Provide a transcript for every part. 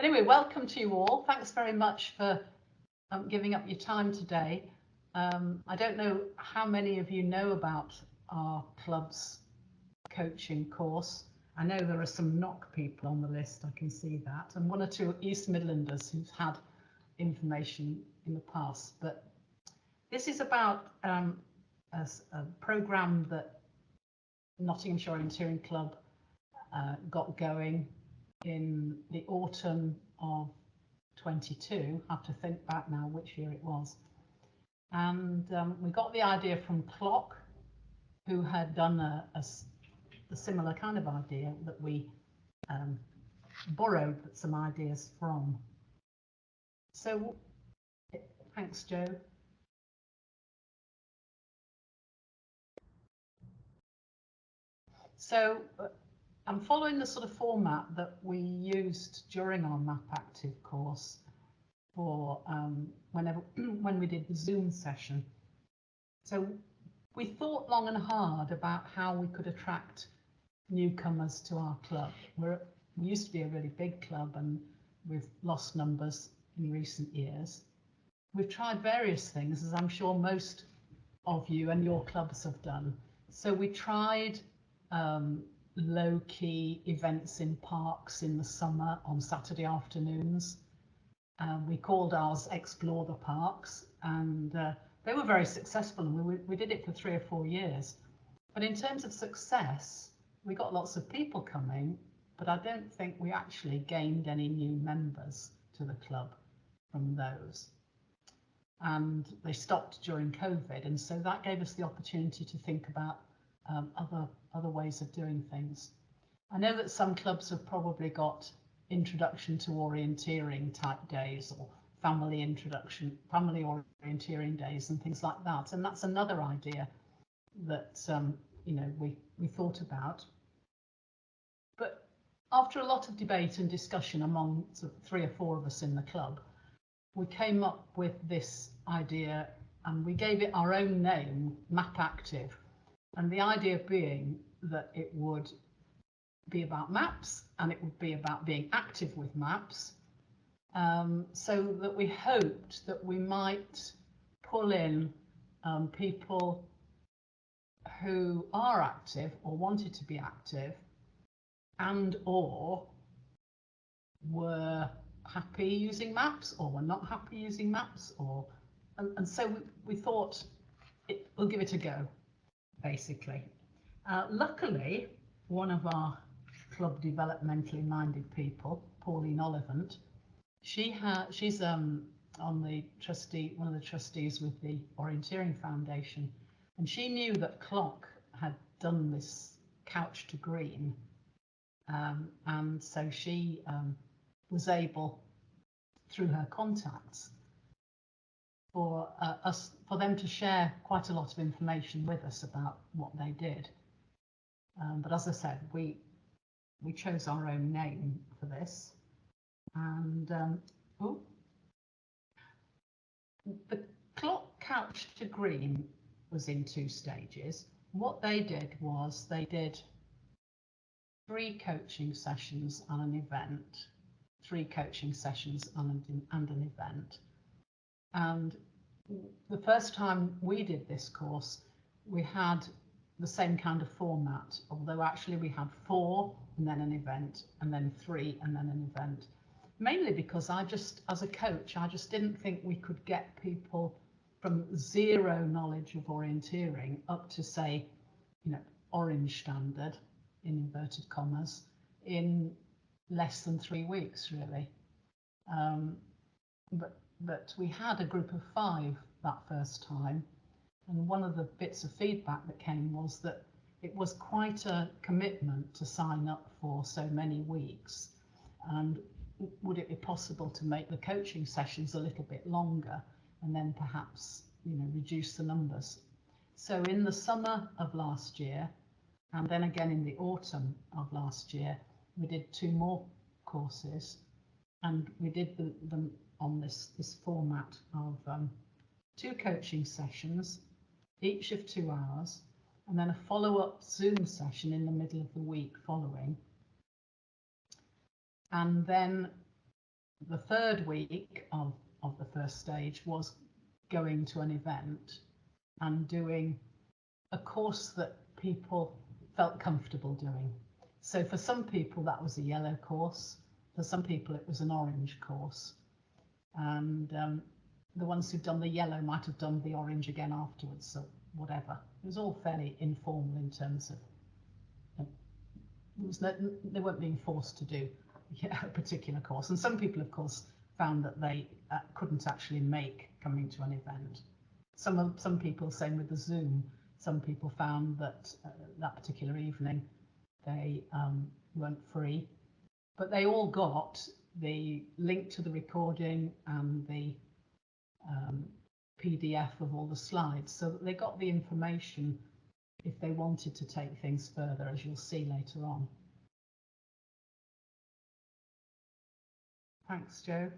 Anyway, welcome to you all. Thanks very much for giving up your time today. I don't know how many of you know about our club's coaching course. I know there are some knock people on the list, I can see that, and one or two East Midlanders who've had information in the past. But this is about a programme that Nottinghamshire Orienteering Club got going in the autumn of 22. I have to think back now which year it was. And we got the idea from Clock, who had done a similar kind of idea that we borrowed some ideas from. So, thanks, Joe. So, I'm following the sort of format that we used during our MapActive course for when we did the Zoom session. So we thought long and hard about how we could attract newcomers to our club. We used to be a really big club and we've lost numbers in recent years. We've tried various things, as I'm sure most of you and your clubs have done. So we tried low-key events in parks in the summer on Saturday afternoons. We called ours Explore the Parks, and they were very successful, and we did it for 3 or 4 years. But in terms of success, we got lots of people coming, but I don't think we actually gained any new members to the club from those. And they stopped during COVID, and so that gave us the opportunity to think about other ways of doing things. I know that some clubs have probably got introduction to orienteering type days or family orienteering days and things like that, and that's another idea that we thought about. But after a lot of debate and discussion among sort of 3 or 4 of us in the club, we came up with this idea and we gave it our own name, MapActive. And the idea being that it would be about maps and it would be about being active with maps, so that we hoped that we might pull in people who are active or wanted to be active and or were happy using maps or were not happy using maps, and so we thought we'll give it a go, basically. Luckily, one of our club developmentally minded people, Pauline Oliphant, she's on the one of the trustees with the Orienteering Foundation, and she knew that Clock had done this couch to green, and so she was able, through her contacts, for them to share quite a lot of information with us about what they did. But as I said, we chose our own name for this, and the Clock couch to green was in 2 stages. What they did was they did 3 coaching sessions and an event, 3 coaching sessions and an event. And the first time we did this course, we had the same kind of format, although actually we had 4 and then an event, and then 3 and then an event. Mainly because as a coach, I just didn't think we could get people from 0 knowledge of orienteering up to, say, orange standard, in inverted commas, in less than 3 weeks, really. But we had a group of 5 that first time, and one of the bits of feedback that came was that it was quite a commitment to sign up for so many weeks, and would it be possible to make the coaching sessions a little bit longer and then perhaps reduce the numbers. So in the summer of last year, and then again in the autumn of last year, we did 2 more courses, and we did them on this format of 2 coaching sessions, each of 2 hours, and then a follow-up Zoom session in the middle of the week following. And then The third week of the first stage was going to an event and doing a course that people felt comfortable doing. So for some people that was a yellow course, for some people it was an orange course, and the ones who'd done the yellow might have done the orange again afterwards, so whatever. It was all fairly informal in terms of, they weren't being forced to do a particular course. And some people, of course, found that they couldn't actually make coming to an event. Some people, same with the Zoom, some people found that that particular evening they weren't free, but they all got the link to the recording and the PDF of all the slides, so that they got the information if they wanted to take things further, as you'll see later on. Thanks, Joe.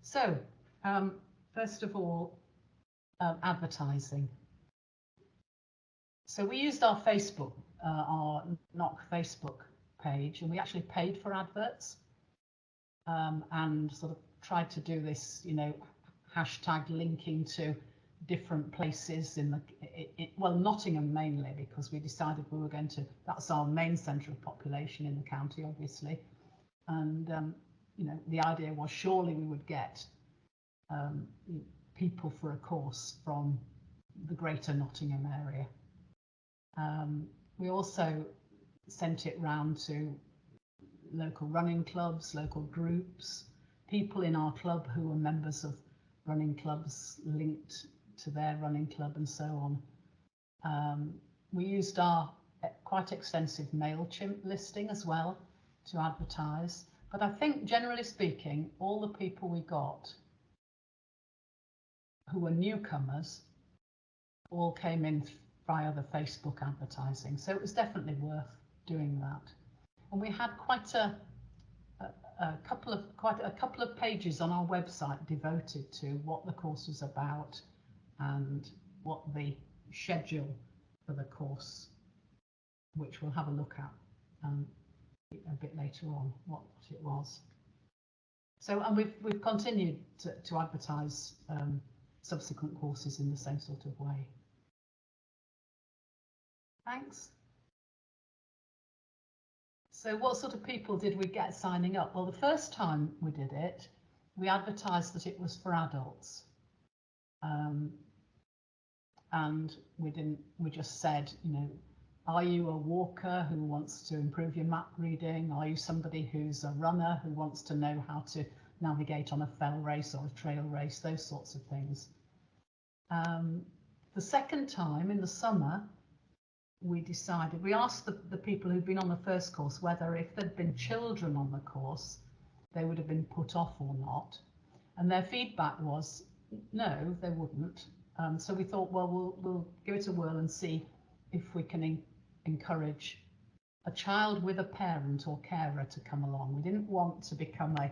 So, first of all, advertising. So we used our Facebook, our Knock Facebook page, and we actually paid for adverts, and sort of tried to do this, you know, hashtag linking to different places in the, well, Nottingham mainly, because we decided we were going to, that's our main centre of population in the county, obviously. And, you know, the idea was surely we would get people for a course from the greater Nottingham area. We also sent it round to local running clubs, local groups, people in our club who were members of running clubs linked to their running club and so on. We used our quite extensive MailChimp listing as well to advertise, but I think generally speaking, all the people we got who were newcomers all came in via the Facebook advertising, so it was definitely worth doing that. And we had quite a couple of pages on our website devoted to what the course was about and what the schedule for the course, which we'll have a look at a bit later on, what it was. So, and we've continued to advertise subsequent courses in the same sort of way. Thanks. So what sort of people did we get signing up? Well, the first time we did it, we advertised that it was for adults. And we just said, you know, are you a walker who wants to improve your map reading? Are you somebody who's a runner who wants to know how to navigate on a fell race or a trail race, those sorts of things. The second time in the summer, we decided, we asked the people who'd been on the first course whether if there'd been children on the course, they would have been put off or not. And their feedback was, no, they wouldn't. So we thought, well, we'll give it a whirl and see if we can encourage a child with a parent or carer to come along. We didn't want to become a,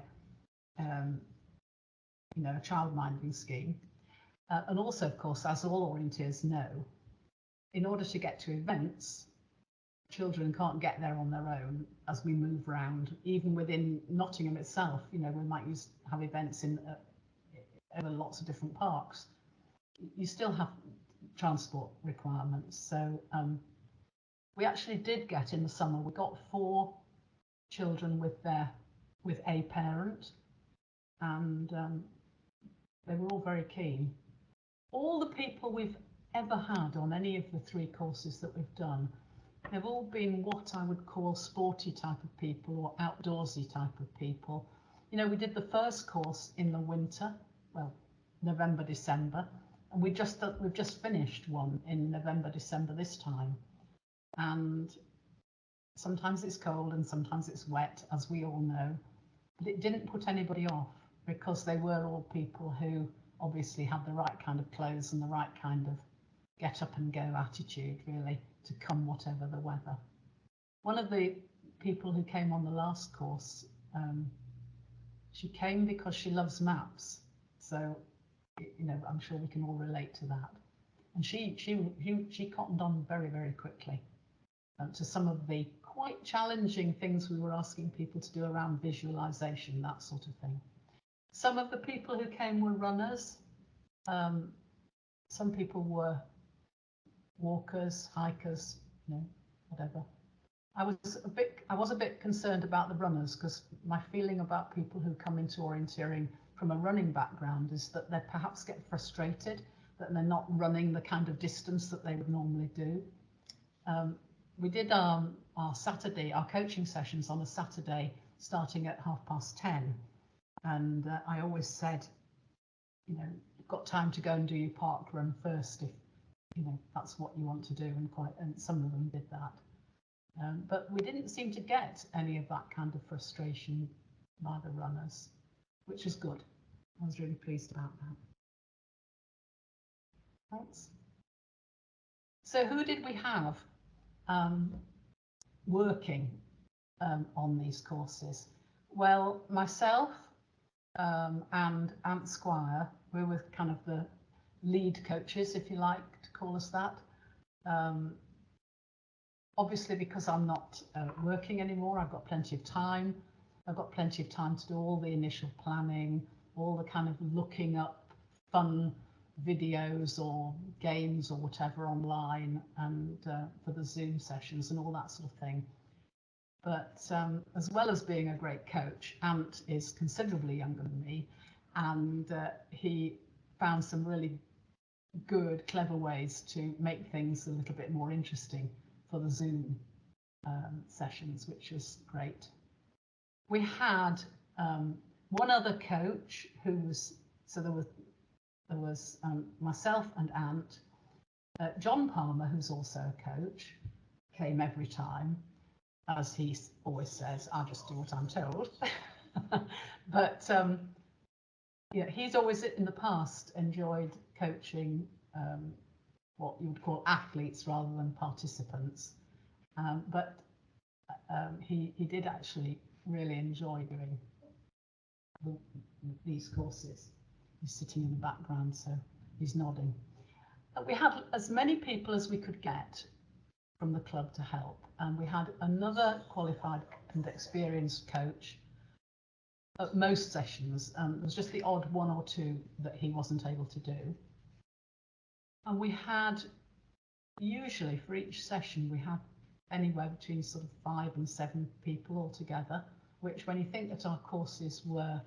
you know, a child minding scheme. And also, of course, as all orienteers know, in order to get to events, children can't get there on their own as we move around. Even within Nottingham itself, you know, we might have events in over lots of different parks. You still have transport requirements. So we actually did get in the summer, we got 4 children with a parent, and they were all very keen. All the people we've ever had on any of the 3 courses that we've done, they've all been what I would call sporty type of people or outdoorsy type of people. You know, we did the first course in the winter, well, November, December, and we've just finished one in November, December this time. And sometimes it's cold and sometimes it's wet, as we all know, but it didn't put anybody off because they were all people who obviously had the right kind of clothes and the right kind of get up and go attitude, really, to come whatever the weather. One of the people who came on the last course, she came because she loves maps, so you know, I'm sure we can all relate to that. And she cottoned on very, very quickly to some of the quite challenging things we were asking people to do around visualization, that sort of thing. Some of the people who came were runners. Some people were walkers, hikers, you know, whatever. I was a bit concerned about the runners, because my feeling about people who come into orienteering from a running background is that they perhaps get frustrated that they're not running the kind of distance that they would normally do. We did our Saturday, our coaching sessions on a Saturday starting at 10:30, and I always said, you know, you've got time to go and do your park run first if, you know, that's what you want to do, and some of them did that. But we didn't seem to get any of that kind of frustration by the runners, which is good. I was really pleased about that. Thanks. So who did we have working on these courses? Well, myself and Ant Squire, we were kind of the lead coaches, if you like to call us that. Obviously, because I'm not working anymore, I've got plenty of time. I've got plenty of time to do all the initial planning, all the kind of looking up fun videos or games or whatever online, and for the Zoom sessions and all that sort of thing. But as well as being a great coach, Ant is considerably younger than me, and he found some really good, clever ways to make things a little bit more interesting for the Zoom sessions, which was great. We had one other coach who was, so there was myself and Ant. John Palmer, who's also a coach, came every time. As he always says, I just do what I'm told. But yeah, he's always in the past enjoyed coaching what you would call athletes rather than participants. But he did actually really enjoy doing these courses. He's sitting in the background, so he's nodding. We had as many people as we could get from the club to help, and we had another qualified and experienced coach at most sessions. There was just the odd one or two that he wasn't able to do. And we had, usually for each session, we had anywhere between sort of 5 and 7 people altogether, which when you think that our courses were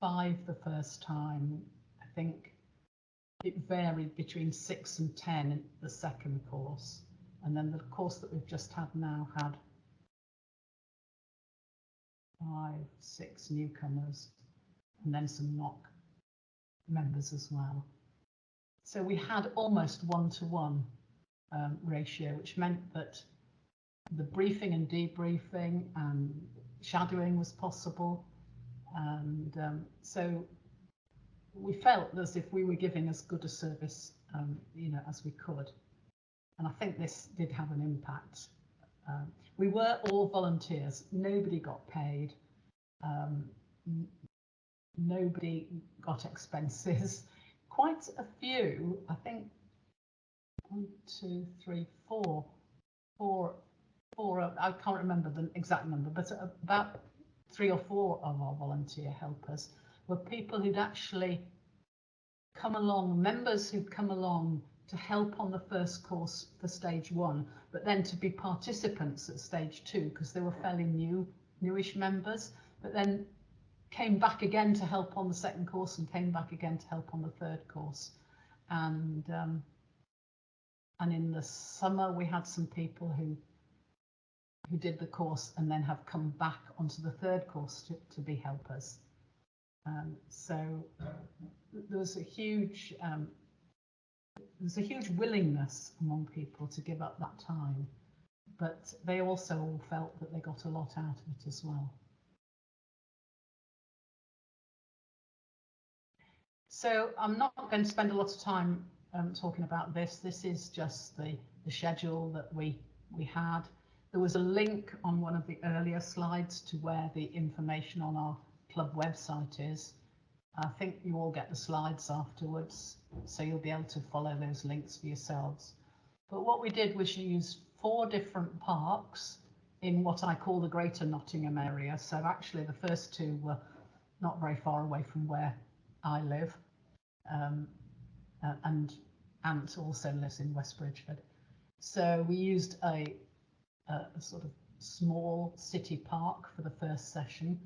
5 the first time, I think it varied between 6 and 10 in the second course. And then the course that we've just had now had 5, 6 newcomers, and then some knock members as well. So we had almost 1-to-1 ratio, which meant that the briefing and debriefing and shadowing was possible. And so we felt as if we were giving as good a service you know, as we could. And I think this did have an impact. We were all volunteers. Nobody got paid. Nobody got expenses. Quite a few, I think 1, 2, 3, 4, I can't remember the exact number, but about 3 or 4 of our volunteer helpers were people who'd actually come along, members who'd come along to help on the first course for stage 1, but then to be participants at stage 2 because they were fairly newish members, but then came back again to help on the second course and came back again to help on the third course. And in the summer we had some people who did the course and then have come back onto the third course to be helpers. So there was a huge willingness among people to give up that time, but they also all felt that they got a lot out of it as well. So I'm not going to spend a lot of time talking about this. This is just the schedule that we had. There was a link on one of the earlier slides to where the information on our club website is. I think you all get the slides afterwards, so you'll be able to follow those links for yourselves. But what we did was use 4 different parks in what I call the Greater Nottingham area. So actually the first two were not very far away from where I live. And Ant also lives in West Bridgford. So we used a sort of small city park for the first session,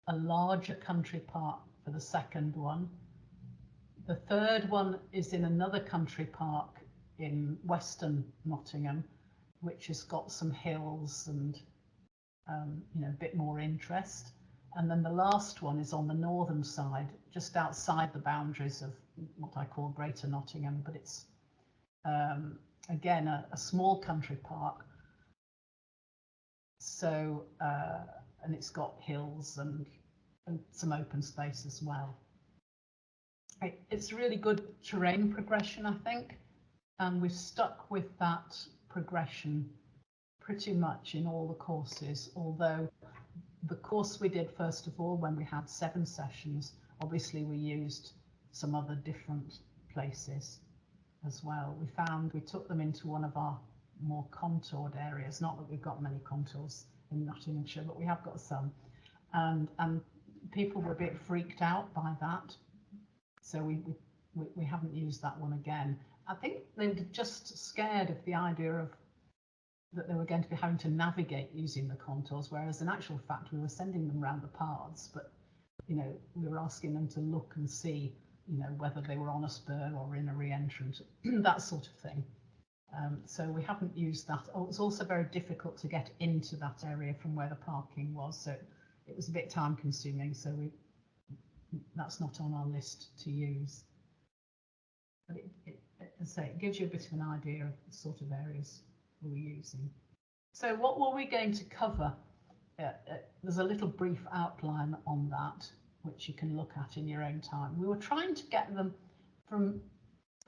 a larger country park for the second one. The third one is in another country park in Western Nottingham, which has got some hills and you know, a bit more interest. And then the last one is on the northern side, just outside the boundaries of what I call Greater Nottingham, but it's again a small country park. So and it's got hills and some open space as well. It's really good terrain progression, I think, and we've stuck with that progression pretty much in all the courses, although the course we did first of all, when we had 7 sessions, obviously we used some other different places as well. We took them into one of our more contoured areas, not that we've got many contours in Nottinghamshire, but we have got some, and people were a bit freaked out by that, so we haven't used that one again. I think they were just scared of the idea of that they were going to be having to navigate using the contours, whereas in actual fact we were sending them around the paths, but you know, we were asking them to look and see, you know, whether they were on a spur or in a re-entrant, that sort of thing. So we haven't used that. Oh, it's also very difficult to get into that area from where the parking was, so it was a bit time consuming, so that's not on our list to use. But as I say, it gives you a bit of an idea of the sort of areas we were using. So what were we going to cover? There's a little brief outline on that, which you can look at in your own time. We were trying to get them from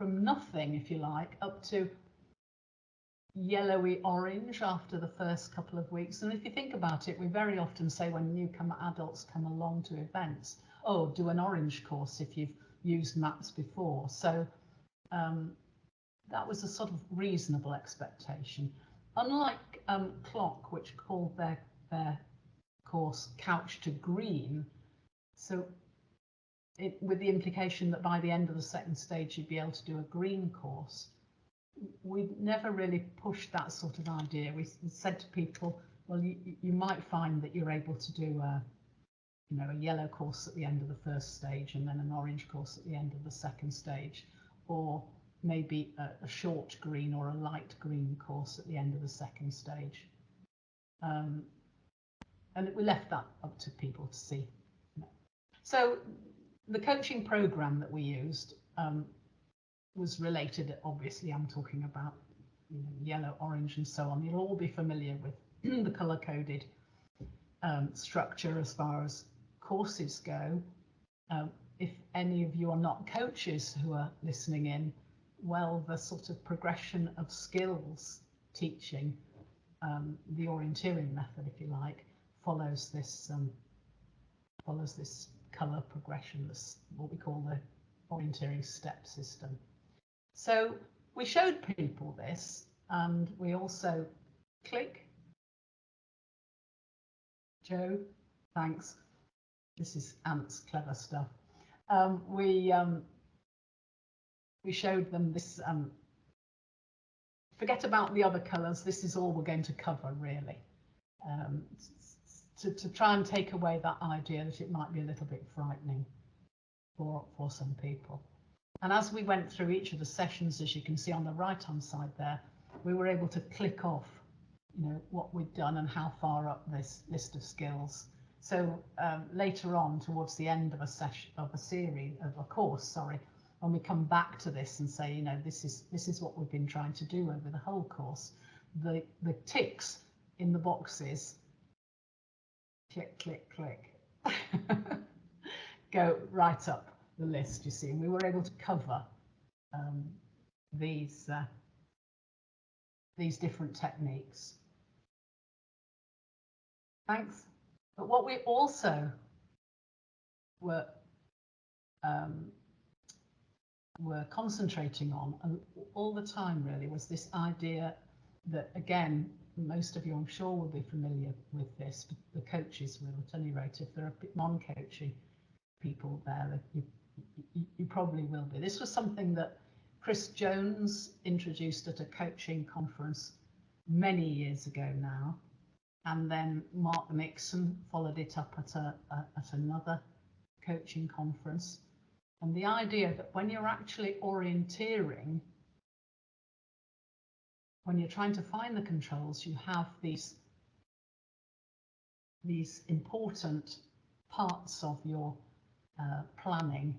nothing, if you like, up to yellowy orange after the first couple of weeks. And if you think about it, we very often say when newcomer adults come along to events, oh, do an orange course if you've used maps before. So that was a sort of reasonable expectation. Unlike Clock, which called their course Couch to Green, so with the implication that by the end of the second stage you'd be able to do a green course, we never really pushed that sort of idea. We said to people, well, you might find that you're able to do a yellow course at the end of the first stage and then an orange course at the end of the second stage, or maybe a short green or a light green course at the end of the second stage. And we left that up to people to see. So the coaching program that we used was related, obviously I'm talking about yellow, orange and so on. You'll all be familiar with the colour-coded structure as far as courses go. If any of you are not coaches who are listening in, well, the sort of progression of skills teaching, the orienteering method, if you like, follows this colour progression, what we call the orienteering step system. So we showed people this, and we also click. Joe, thanks. This is Ant's clever stuff. We showed them this. Forget about the other colours. This is all we're going to cover, really, to try and take away that idea that it might be a little bit frightening for some people. And as we went through each of the sessions, as you can see on the right-hand side there, we were able to click off, what we'd done and how far up this list of skills. So later on, towards the end of a course, when we come back to this and say, this is what we've been trying to do over the whole course, the ticks in the boxes, click, click, click, go right up the list, you see, and we were able to cover these different techniques. Thanks. But what we also were concentrating on all the time really was this idea that, again, most of you, I'm sure, will be familiar with this. The coaches will, at any rate. If there are non-coachy people there, you probably will be. This was something that Chris Jones introduced at a coaching conference many years ago now, and then Mark Nixon followed it up at another coaching conference. And the idea that when you're actually orienteering, when you're trying to find the controls, you have these important parts of your planning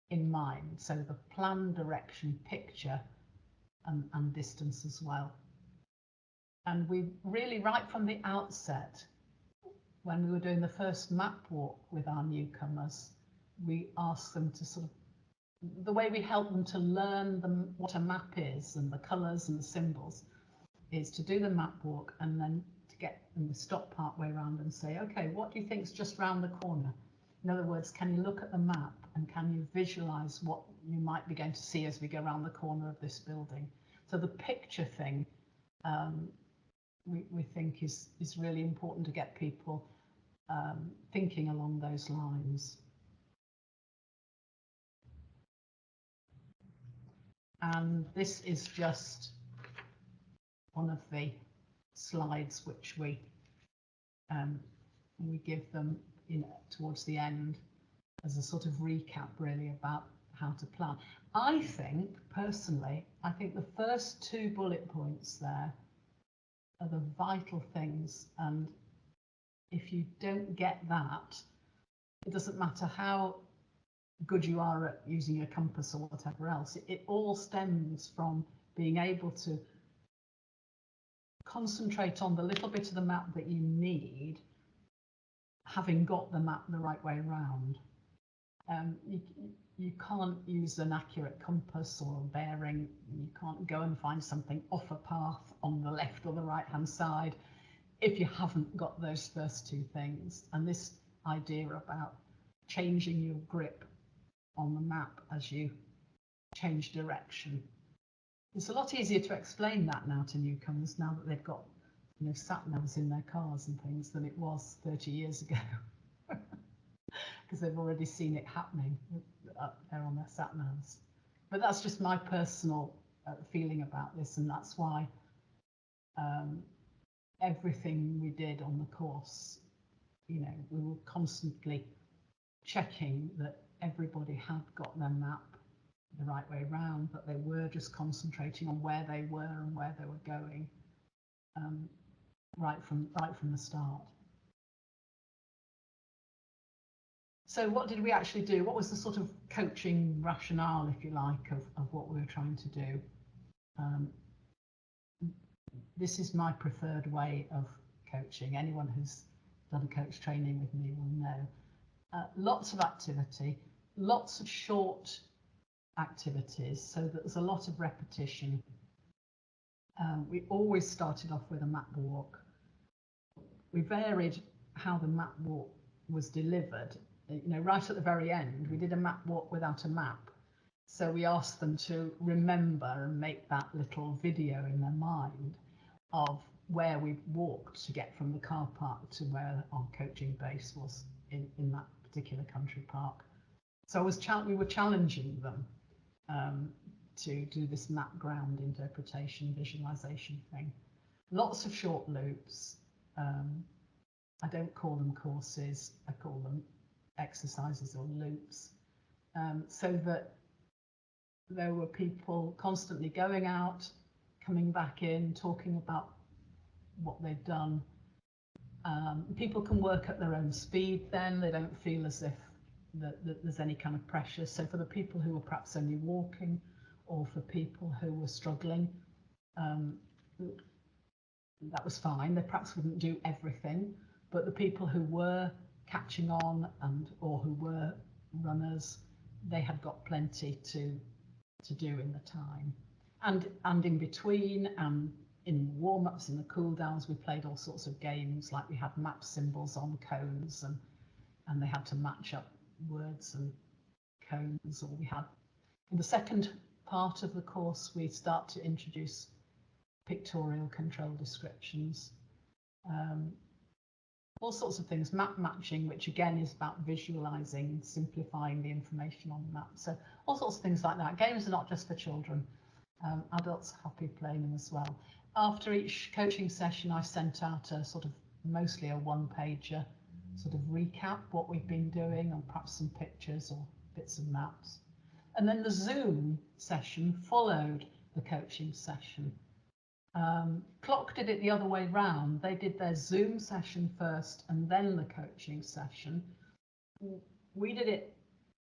in mind. So the plan, direction, picture, and distance as well. And we really, right from the outset, when we were doing the first map walk with our newcomers, we asked them to sort of, the way we help them to learn what a map is and the colours and the symbols, is to do the map walk and then to get them to stop part way around and say, okay, what do you think is just round the corner? In other words, can you look at the map and can you visualise what you might be going to see as we go around the corner of this building? So the picture thing, we think is really important to get people thinking along those lines. And this is just one of the slides which we give them towards the end as a sort of recap, really, about how to plan. I think, personally, the first 2 bullet points there are the vital things, and if you don't get that, it doesn't matter how good you are at using a compass or whatever else. It all stems from being able to concentrate on the little bit of the map that you need, having got the map the right way around. You can't use an accurate compass or a bearing. You can't go and find something off a path on the left or the right hand side if you haven't got those first 2 things. And this idea about changing your grip on the map as you change direction. It's a lot easier to explain that now to newcomers, now that they've got sat-navs in their cars and things, than it was 30 years ago, because they've already seen it happening up there on their sat-navs. But that's just my personal feeling about this, and that's why everything we did on the course, we were constantly checking that everybody had got their map the right way round, that they were just concentrating on where they were and where they were going, right from the start. So what did we actually do? What was the sort of coaching rationale, if you like, of what we were trying to do? This is my preferred way of coaching. Anyone who's done coach training with me will know. Lots of activity, lots of short activities, so that there's a lot of repetition. We always started off with a map walk. We varied how the map walk was delivered. Right at the very end, we did a map walk without a map. So we asked them to remember and make that little video in their mind of where we walked to get from the car park to where our coaching base was in that particular country park. So we were challenging them to do this map ground interpretation, visualization thing. Lots of short loops. I don't call them courses, I call them exercises or loops, so that there were people constantly going out, coming back in, talking about what they've done. People can work at their own speed then, they don't feel as if that there's any kind of pressure. So for the people who were perhaps only walking, or for people who were struggling, that was fine. They perhaps wouldn't do everything, but the people who were catching on or who were runners, they had got plenty to do in the time. And in between, in warm-ups, in the cool downs, we played all sorts of games, like we had map symbols on cones, and they had to match up words and cones. Or we had, in the second part of the course, we start to introduce pictorial control descriptions, all sorts of things, map matching, which again is about visualizing, simplifying the information on the map. So all sorts of things like that. Games are not just for children. Adults are happy playing them as well. After each coaching session, I sent out a sort of mostly a one-pager sort of recap what we've been doing, and perhaps some pictures or bits of maps. And then the Zoom session followed the coaching session. Clock did it the other way round. They did their Zoom session first and then the coaching session. We did it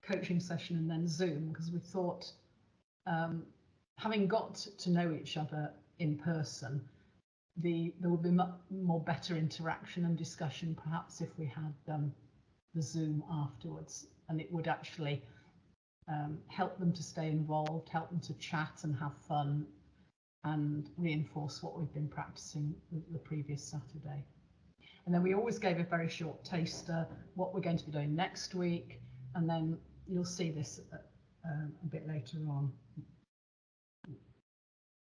coaching session and then Zoom because we thought, having got to know each other in person, there would be more better interaction and discussion perhaps if we had the Zoom afterwards, and it would actually help them to stay involved, help them to chat and have fun, and reinforce what we've been practicing the previous Saturday. And then we always gave a very short taster, what we're going to be doing next week, and then you'll see this a bit later on.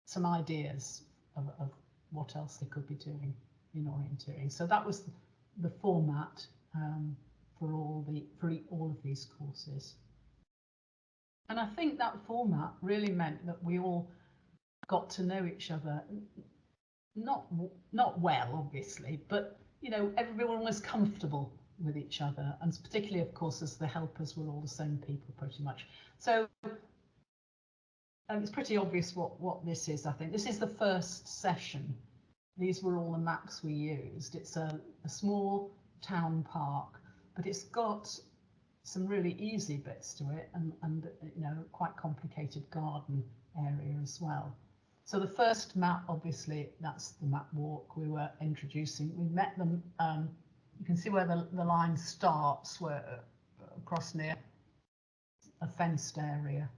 Some ideas of what else they could be doing in orienteering. So that was the format for all of these courses. And I think that format really meant that we all got to know each other, not well, obviously, but you know, everyone was comfortable with each other, and particularly, of course, as the helpers were all the same people pretty much. So it's pretty obvious what this is. I think this is the first session. These were all the maps we used. It's a small town park, but it's got some really easy bits to it, and you know, quite complicated garden area as well. So the first map, obviously, that's the map walk we were introducing. We met them, you can see where the line starts, where across near a fenced area.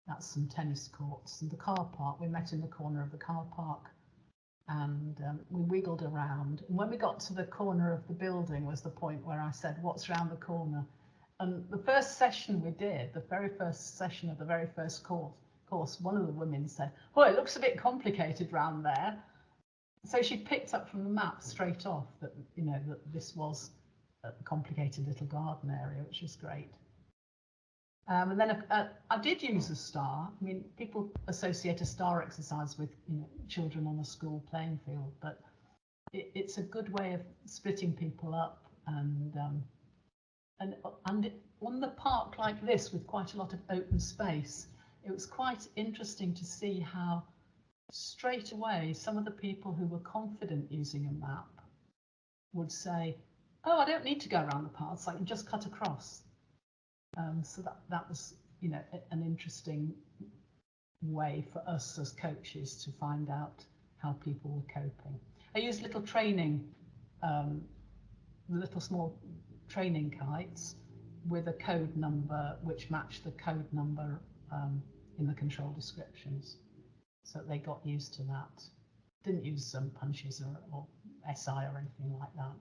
That's some tennis courts. And the car park, we met in the corner of the car park, and we wiggled around. And when we got to the corner of the building was the point where I said, what's round the corner? And the first session we did, the very first session of the very first course, one of the women said, oh, it looks a bit complicated round there. So she picked up from the map straight off that, you know, that this was a complicated little garden area, which was great. And then I did use a star. I mean, people associate a star exercise with, you know, children on a school playing field, but it's a good way of splitting people up, and on the park like this with quite a lot of open space, it was quite interesting to see how straight away some of the people who were confident using a map would say, oh, I don't need to go around the paths, I can just cut across. So that was, you know, an interesting way for us as coaches to find out how people were coping. I used little training, little small training kites with a code number which matched the code number in the control descriptions, so they got used to that. Didn't use some punches or SI or anything like that.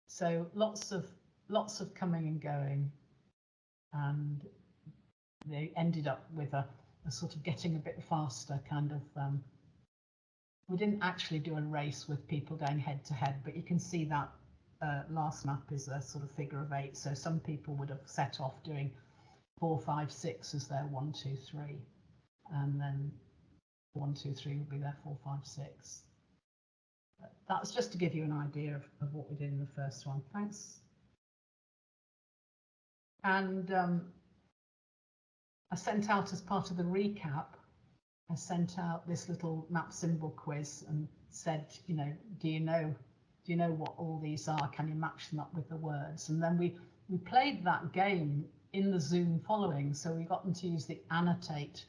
So lots of coming and going, and they ended up with a sort of getting a bit faster kind of. We didn't actually do a race with people going head to head, but you can see that last map is a sort of figure of 8. So some people would have set off doing 4, 5, 6 as their 1, 2, 3, and then 1, 2, 3 would be their 4, 5, 6. That's just to give you an idea of what we did in the first one. Thanks. And I sent out, as part of the recap, I sent out this little map symbol quiz and said, you know, do you know what all these are? Can you match them up with the words? And then we played that game in the Zoom following, so we got them to use the annotate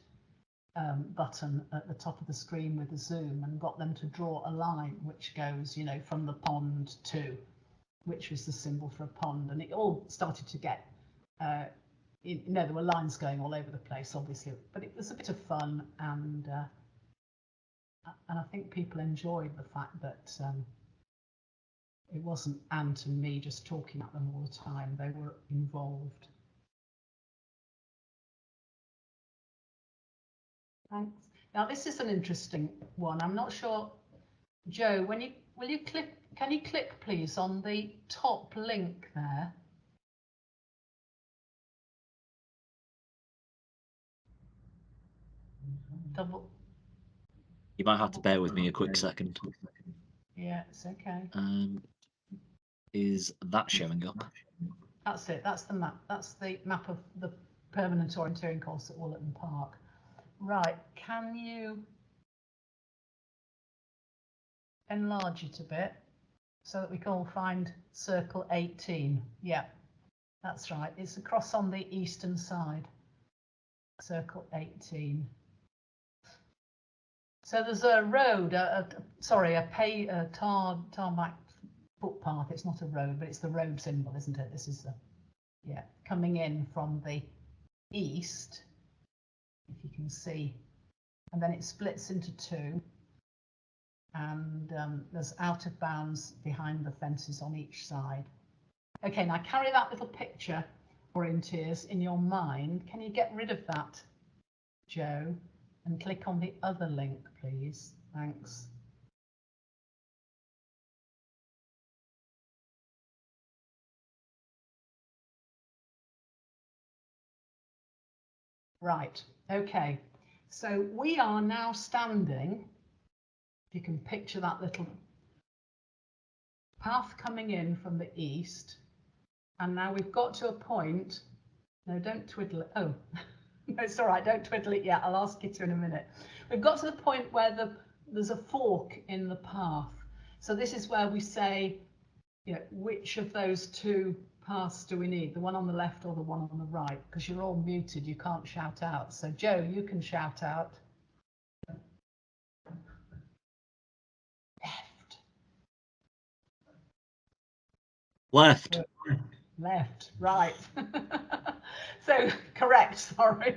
button at the top of the screen with the Zoom, and got them to draw a line which goes, you know, from the pond to, which was the symbol for a pond. And it all started to get, you know, there were lines going all over the place, obviously, but it was a bit of fun, and I think people enjoyed the fact that it wasn't Anne and me just talking at them all the time. They were involved. Thanks. Now this is an interesting one. I'm not sure, Joe, will you click, can you click please on the top link there? Double. You might have to bear with me a quick second. Yeah, it's okay. Is that showing up? That's it. That's the map. That's the map of the permanent orienteering course at Woollerton Park. Right. Can you enlarge it a bit so that we can all find circle 18? Yeah, that's right. It's across on the eastern side. Circle 18. So there's a road, a tarmac footpath. It's not a road, but it's the road symbol, isn't it? This is the, yeah, coming in from the east, if you can see, and then it splits into two, and there's out of bounds behind the fences on each side. Okay, now carry that little picture, orienteers, in your mind. Can you get rid of that, Joe, and click on the other link, please? Thanks. Right, okay, so we are now standing, if you can picture that little path coming in from the east, and now we've got to a point. No, don't twiddle it. Oh, no, it's all right, don't twiddle it yet. I'll ask you to in a minute. We've got to the point where there's a fork in the path. So this is where we say, you know, which of those two paths do we need? The one on the left or the one on the right? Because you're all muted, you can't shout out. So Joe, you can shout out. Left. Left, right. So correct, sorry.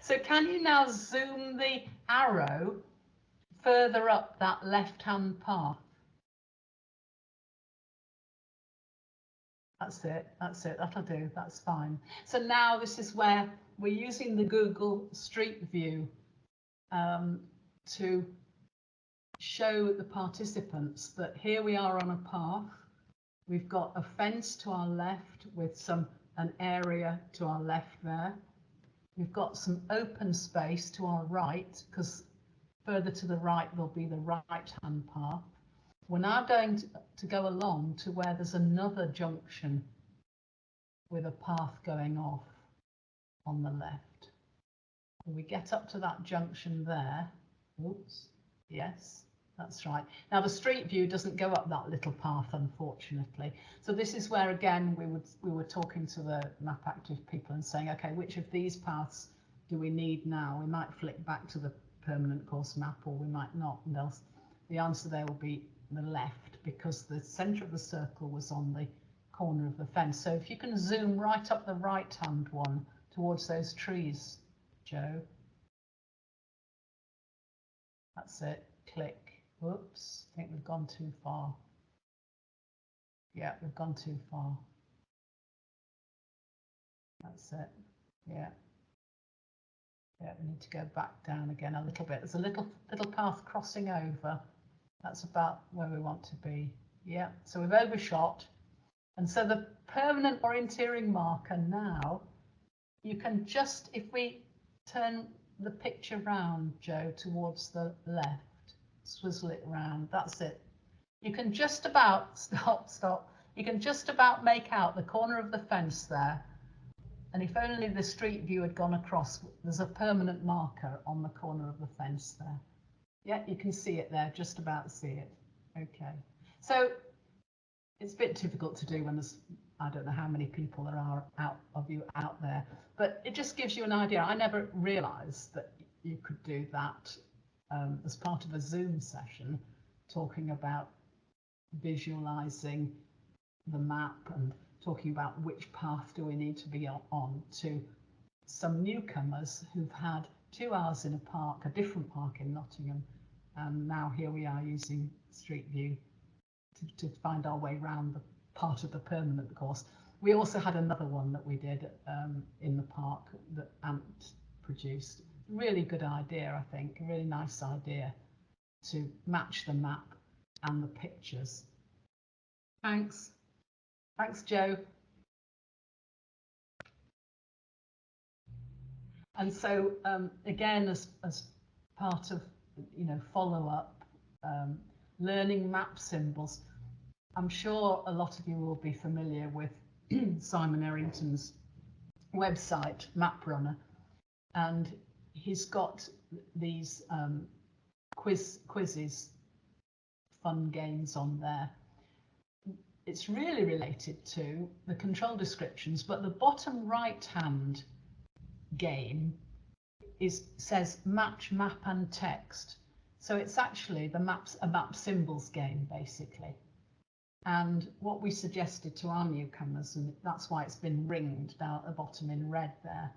So can you now zoom the arrow further up that left-hand path? That's it, that'll do, that's fine. So now this is where we're using the Google Street View to show the participants that here we are on a path. We've got a fence to our left with an area to our left there. We've got some open space to our right, because further to the right there'll be the right-hand path. We're now going to go along to where there's another junction with a path going off on the left. When we get up to that junction there, oops, yes, that's right. Now the street view doesn't go up that little path, unfortunately. So this is where, again, we were talking to the MapActive people and saying, okay, which of these paths do we need now? We might flick back to the permanent course map, or we might not. And the answer there will be the left, because the centre of the circle was on the corner of the fence. So if you can zoom right up the right-hand one towards those trees, Joe. That's it. Click. Whoops, I think we've gone too far. Yeah, we've gone too far. That's it. Yeah. Yeah, we need to go back down again a little bit. There's a little path crossing over. That's about where we want to be. Yeah, so we've overshot. And so the permanent orienteering marker now, you can just, if we turn the picture round, Joe, towards the left, swizzle it round, that's it. You can just about, stop. You can just about make out the corner of the fence there. And if only the street view had gone across, there's a permanent marker on the corner of the fence there. Yeah, you can see it there, just about see it. Okay. So it's a bit difficult to do when there's, I don't know how many people there are out there, but it just gives you an idea. I never realised that you could do that as part of a Zoom session, talking about visualising the map and talking about which path do we need to be on, to some newcomers who've had 2 hours in a park, a different park in Nottingham, and now here we are using Street View to find our way around the part of the permanent course. We also had another one that we did in the park that Ant produced. really good idea, I think, a really nice idea to match the map and the pictures. Thanks. Thanks, Joe. And so again, as part of, follow-up, learning map symbols, I'm sure a lot of you will be familiar with Simon Errington's website, MapRunner, and he's got these quizzes, fun games on there. It's really related to the control descriptions, but the bottom right-hand game says match map and text. So it's actually a map symbols game, basically. And what we suggested to our newcomers, and that's why it's been ringed down at the bottom in red there,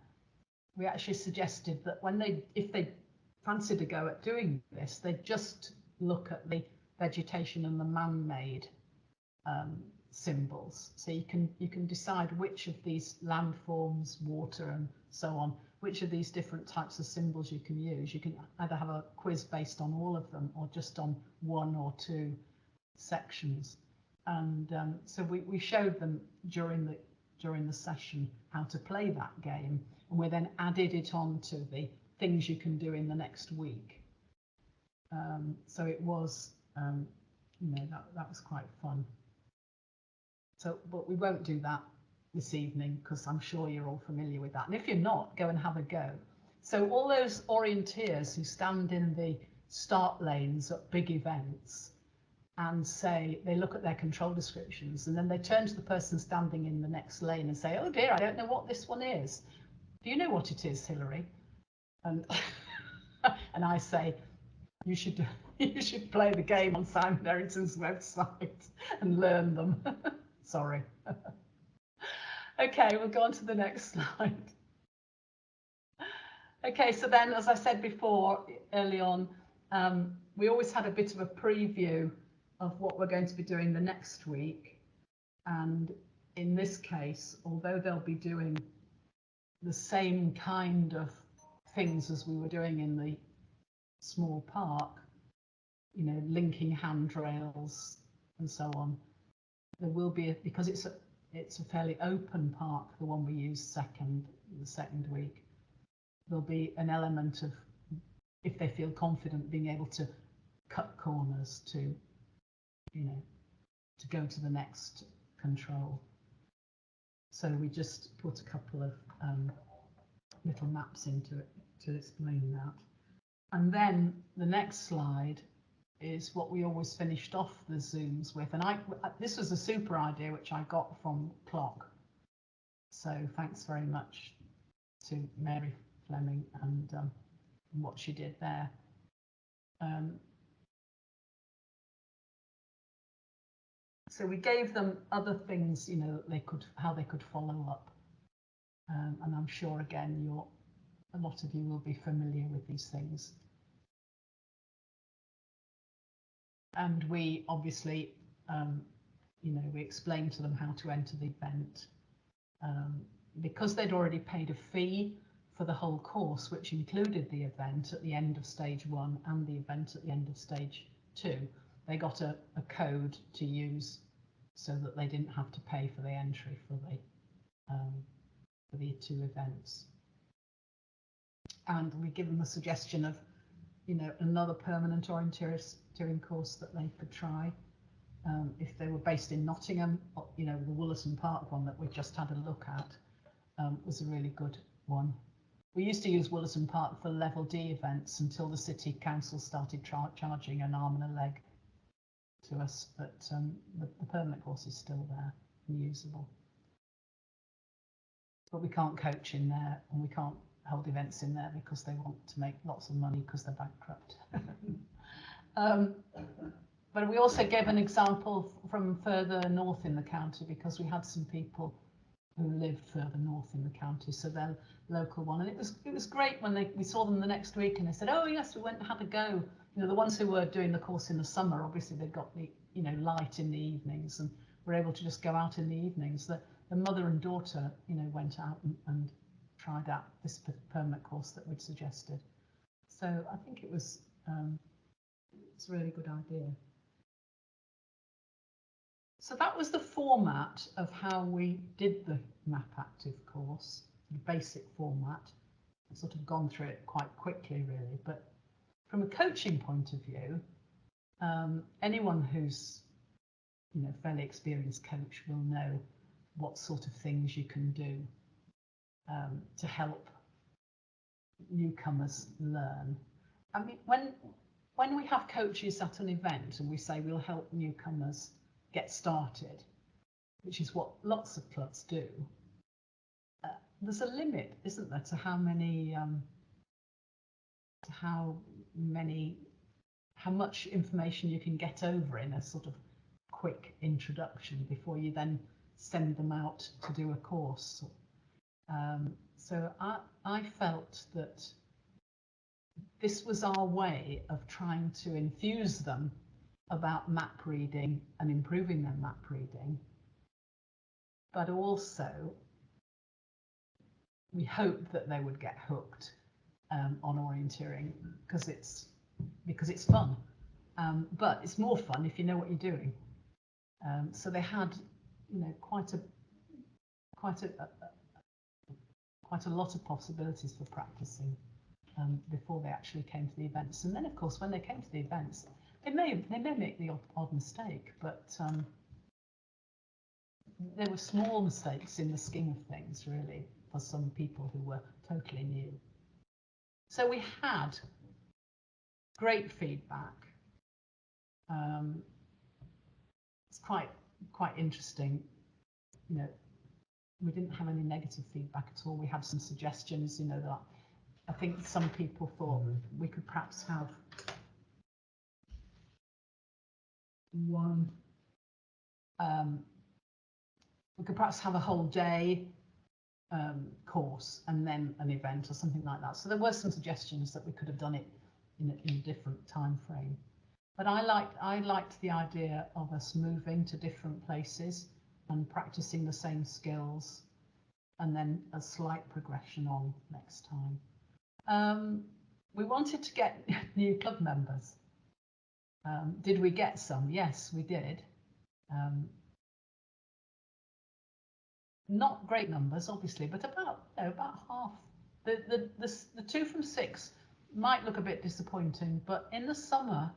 we actually suggested that if they fancied a go at doing this, they just look at the vegetation and the man-made symbols. So you can decide which of these landforms, water and so on, which of these different types of symbols you can use. You can either have a quiz based on all of them or just on one or two sections. And so we showed them during the session how to play that game, and we then added it on to the things you can do in the next week. So it was, that was quite fun. So, but we won't do that this evening because I'm sure you're all familiar with that. And if you're not, go and have a go. So all those orienteers who stand in the start lanes at big events and they look at their control descriptions, and then they turn to the person standing in the next lane and say, oh dear, I don't know what this one is. Do you know what it is, Hilary? And and I say, you should play the game on Simon Errington's website and learn them. Sorry. Okay, we'll go on to the next slide. Okay, so then, as I said before, early on, we always had a bit of a preview of what we're going to be doing the next week. And in this case, although they'll be doing the same kind of things as we were doing in the small park, linking handrails and so on, there will be, because it's a fairly open park, the one we used the second week, there'll be an element of, if they feel confident, being able to cut corners to go to the next control. So we just put a couple of little maps into it to explain that. And then the next slide is what we always finished off the Zooms with. And this was a super idea which I got from Clock. So thanks very much to Mary Fleming and what she did there. So we gave them other things, how they could follow up. And I'm sure again, a lot of you will be familiar with these things. And we obviously, we explained to them how to enter the event. Because they'd already paid a fee for the whole course, which included the event at the end of stage 1 and the event at the end of stage 2, they got a code to use so that they didn't have to pay for the entry for the 2 events. And we give them a suggestion of, another permanent orienteering course that they could try. If they were based in Nottingham, the Woollerton Park one that we just had a look at was a really good one. We used to use Woollerton Park for level D events until the City Council started charging an arm and a leg to us, but the permanent course is still there and usable. But we can't coach in there, and we can't hold events in there because they want to make lots of money because they're bankrupt. But we also gave an example from further north in the county, because we had some people who lived further north in the county, so they're local one. And it was great when we saw them the next week and they said, oh yes, we went and had a go. The ones who were doing the course in the summer, obviously they got the light in the evenings and were able to just go out in the evenings. The mother and daughter went out and tried out this permanent course that we'd suggested. So I think it's a really good idea. So that was the format of how we did the MapActive course, the basic format. I've sort of gone through it quite quickly, really, but from a coaching point of view, anyone who's fairly experienced coach will know what sort of things you can do to help newcomers learn. I mean, when we have coaches at an event and we say we'll help newcomers get started, which is what lots of clubs do, there's a limit, isn't there, to how much information you can get over in a sort of quick introduction before you then send them out to do a course. So I felt that this was our way of trying to enthuse them about map reading and improving their map reading, but also we hoped that they would get hooked on orienteering because it's fun, but it's more fun if you know what you're doing. So they had quite a lot of possibilities for practicing before they actually came to the events. And then, of course, when they came to the events, they may make the odd mistake, but there were small mistakes in the scheme of things, really, for some people who were totally new. So we had great feedback. It's quite interesting. We didn't have any negative feedback at all. We had some suggestions, that I think some people thought we could perhaps have we could perhaps have a whole day course and then an event or something like that. So there were some suggestions that we could have done it in a different time frame. But I liked the idea of us moving to different places and practicing the same skills, and then a slight progression on next time. We wanted to get new club members. Did we get some? Yes, we did. Not great numbers, obviously, but about half. The 2 from 6 might look a bit disappointing, but in the summer,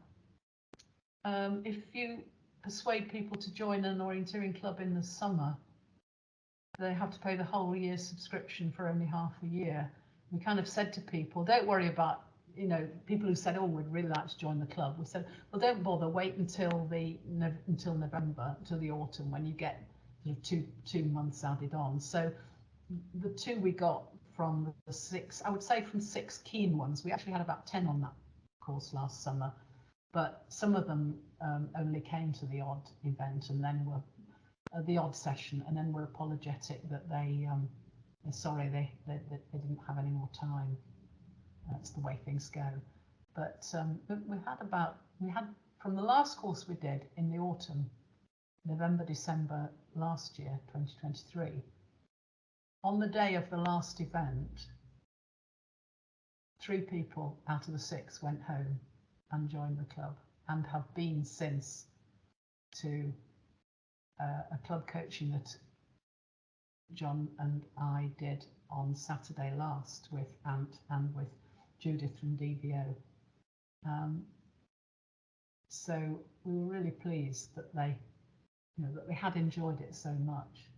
if you persuade people to join an orienteering club in the summer, they have to pay the whole year's subscription for only half a year. We kind of said to people, don't worry about, people who said, oh, we'd really like to join the club. We said, well, don't bother, wait until November, until the autumn, when you get sort of two months added on. So the 2 we got from the 6, I would say from 6 keen ones, we actually had about 10 on that course last summer, but some of them only came to the odd event and then were the odd session, and then were apologetic that they're sorry they didn't have any more time. That's the way things go. But we had from the last course we did in the autumn, November, December last year, 2023, on the day of the last event, 3 people out of the 6 went home and joined the club and have been since to a club coaching that John and I did on Saturday last with Ant and with Judith from DVO. So we were really pleased that they had enjoyed it so much.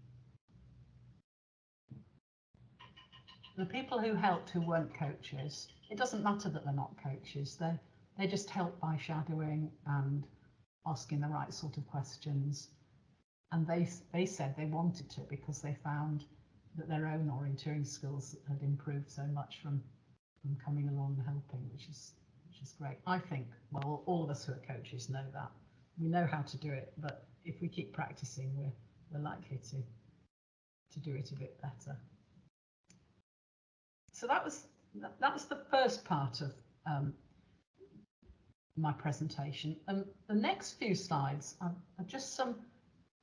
The people who helped who weren't coaches, it doesn't matter that they're not coaches. They just help by shadowing and asking the right sort of questions. And they said they wanted to because they found that their own orienteering skills had improved so much from coming along and helping, which is great. I think, well, all of us who are coaches know that. We know how to do it, but if we keep practicing, we're likely to do it a bit better. So that was the first part of my presentation. And the next few slides are just some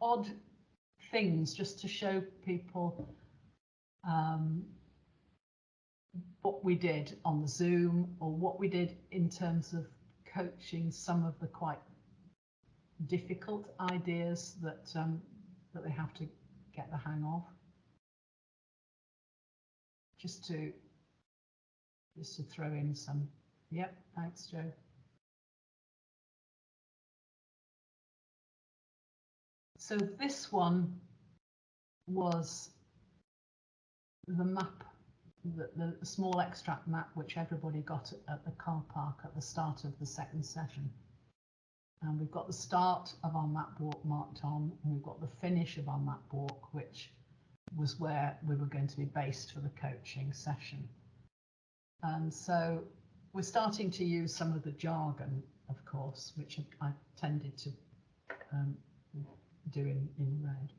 odd things just to show people what we did on the Zoom, or what we did in terms of coaching some of the quite difficult ideas that that they have to get the hang of. Just to throw in some. Yep, thanks, Joe. So this one was the map, the small extract map which everybody got at the car park at the start of the second session. And we've got the start of our map walk marked on, and we've got the finish of our map walk, which was where we were going to be based for the coaching session. And so we're starting to use some of the jargon, of course, which I tended to do in red.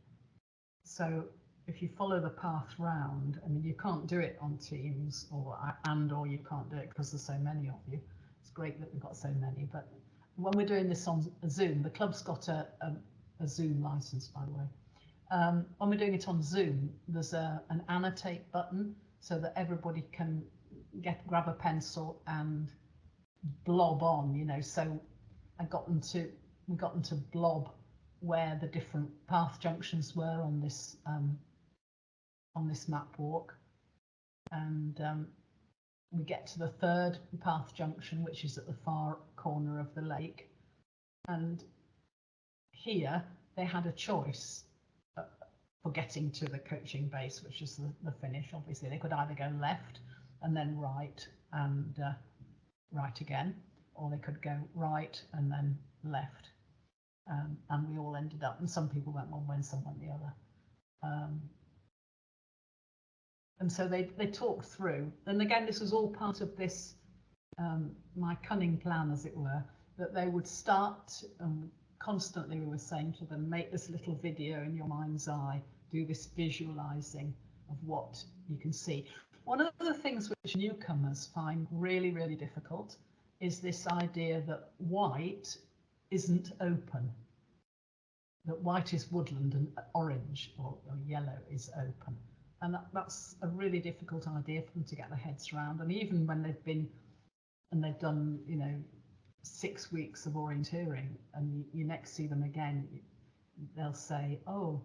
So if you follow the path round, I mean, you can't do it on Teams or you can't do it because there's so many of you. It's great that we've got so many, but when we're doing this on Zoom, the club's got a Zoom license, by the way. When we're doing it on Zoom, there's an annotate button so that everybody can grab a pencil and blob on, you know. So we got them to blob where the different path junctions were on this map walk, and we get to the third path junction, which is at the far corner of the lake, and here they had a choice for getting to the coaching base, which is the finish. Obviously, they could either go left and then right and right again, or they could go right and then left. And we all ended up, and some people went one way and some went the other. And so they talked through, and again, this was all part of this, my cunning plan, as it were, that they would start, constantly we were saying to them, make this little video in your mind's eye, do this visualizing of what you can see. One of the things which newcomers find really, really difficult is this idea that white isn't open, that white is woodland and orange or yellow is open. And that's a really difficult idea for them to get their heads around. And even when they've been, and they've done, you know, 6 weeks of orienteering, and you next see them again, they'll say, oh,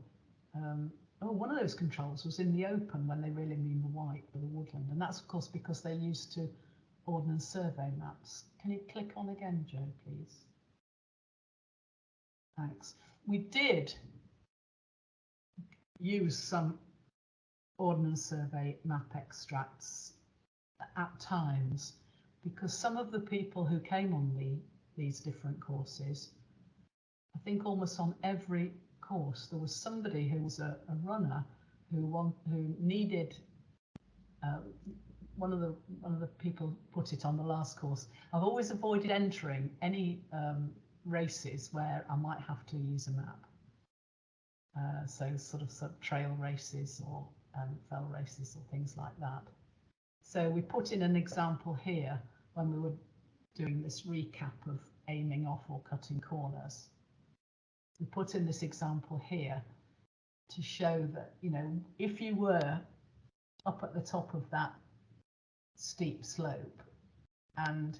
one of those controls was in the open, when they really mean the white or the woodland. And that's, of course, because they're used to Ordnance Survey maps. Can you click on again, Joe, please? Thanks. We did use some Ordnance Survey map extracts at times, because some of the people who came on these different courses, I think almost on every course there was somebody who was a runner who needed, one of the people put it on the last course, I've always avoided entering any races where I might have to use a map. So sort of trail races or fell races or things like that. So we put in an example here when we were doing this recap of aiming off or cutting corners. We put in this example here to show that, you know, if you were up at the top of that steep slope and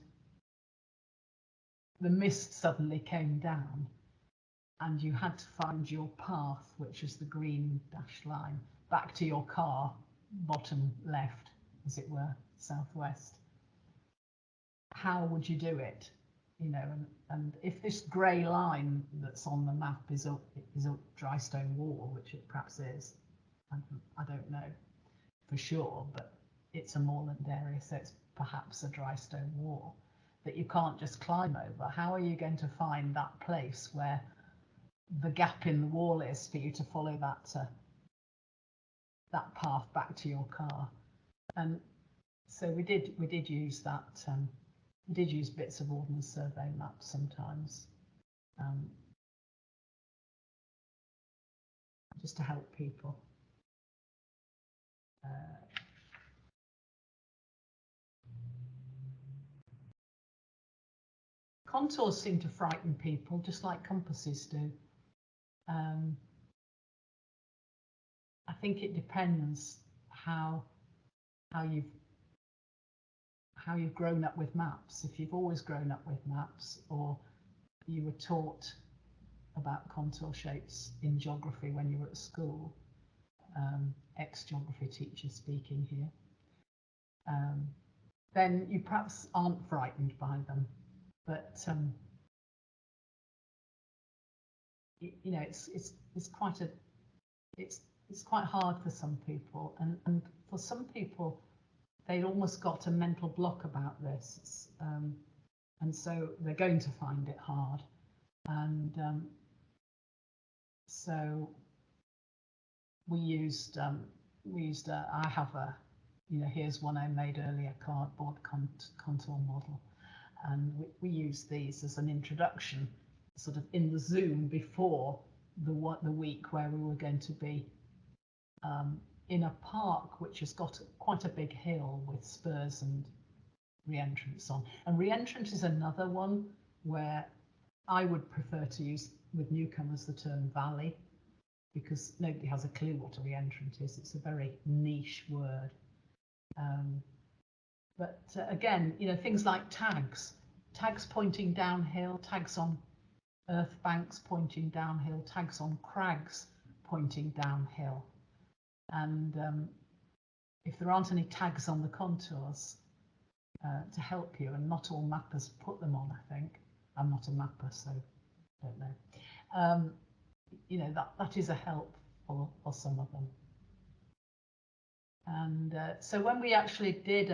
the mist suddenly came down and you had to find your path, which is the green dashed line, back to your car, bottom left, as it were, southwest, how would you do it? You know, and if this grey line that's on the map is a dry stone wall, which it perhaps is, I don't know for sure, but it's a moorland area, so it's perhaps a dry stone wall that you can't just climb over. How are you going to find that place where the gap in the wall is for you to follow that path back to your car? And so we did use that. We did use bits of Ordnance Survey maps sometimes, just to help people. Contours seem to frighten people, just like compasses do. I think it depends how you've how you've grown up with maps, if you've always grown up with maps, or you were taught about contour shapes in geography when you were at school, ex-geography teacher speaking here, then you perhaps aren't frightened by them, but you know, it's quite hard for some people, and for some people they've almost got a mental block about this, and so they're going to find it hard, and so we used I have a, you know, here's one I made earlier, cardboard contour model, and we use these as an introduction, sort of in the Zoom before the week where we were going to be in a park which has got quite a big hill with spurs and re-entrance on. And re-entrance is another one where I would prefer to use with newcomers the term valley, because nobody has a clue what a re-entrant is. It's a very niche word. But again, you know, things like tags pointing downhill, tags on earth banks pointing downhill, tags on crags pointing downhill. And if there aren't any tags on the contours to help you, and not all mappers put them on, I think. I'm not a mapper, so I don't know. You know, that is a help for some of them. And so when we actually did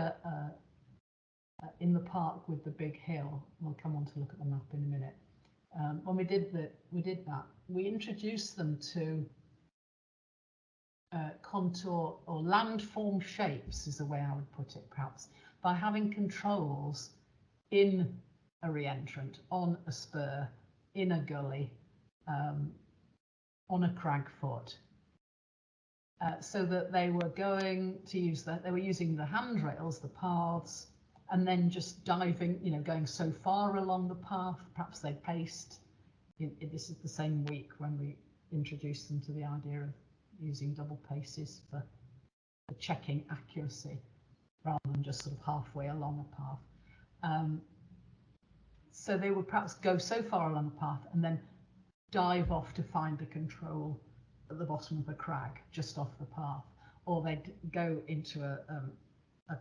in the park with the big hill, we'll come on to look at the map in a minute. When we did that, we introduced them to contour or landform shapes, is the way I would put it, perhaps, by having controls in a re-entrant, on a spur, in a gully, on a crag foot, so that they were going to use they were using the handrails, the paths, and then just diving, you know, going so far along the path, perhaps they paced. This is the same week when we introduced them to the idea of using double paces for checking accuracy rather than just sort of halfway along a path. So they would perhaps go so far along a path and then dive off to find the control at the bottom of a crag just off the path, or they'd go into a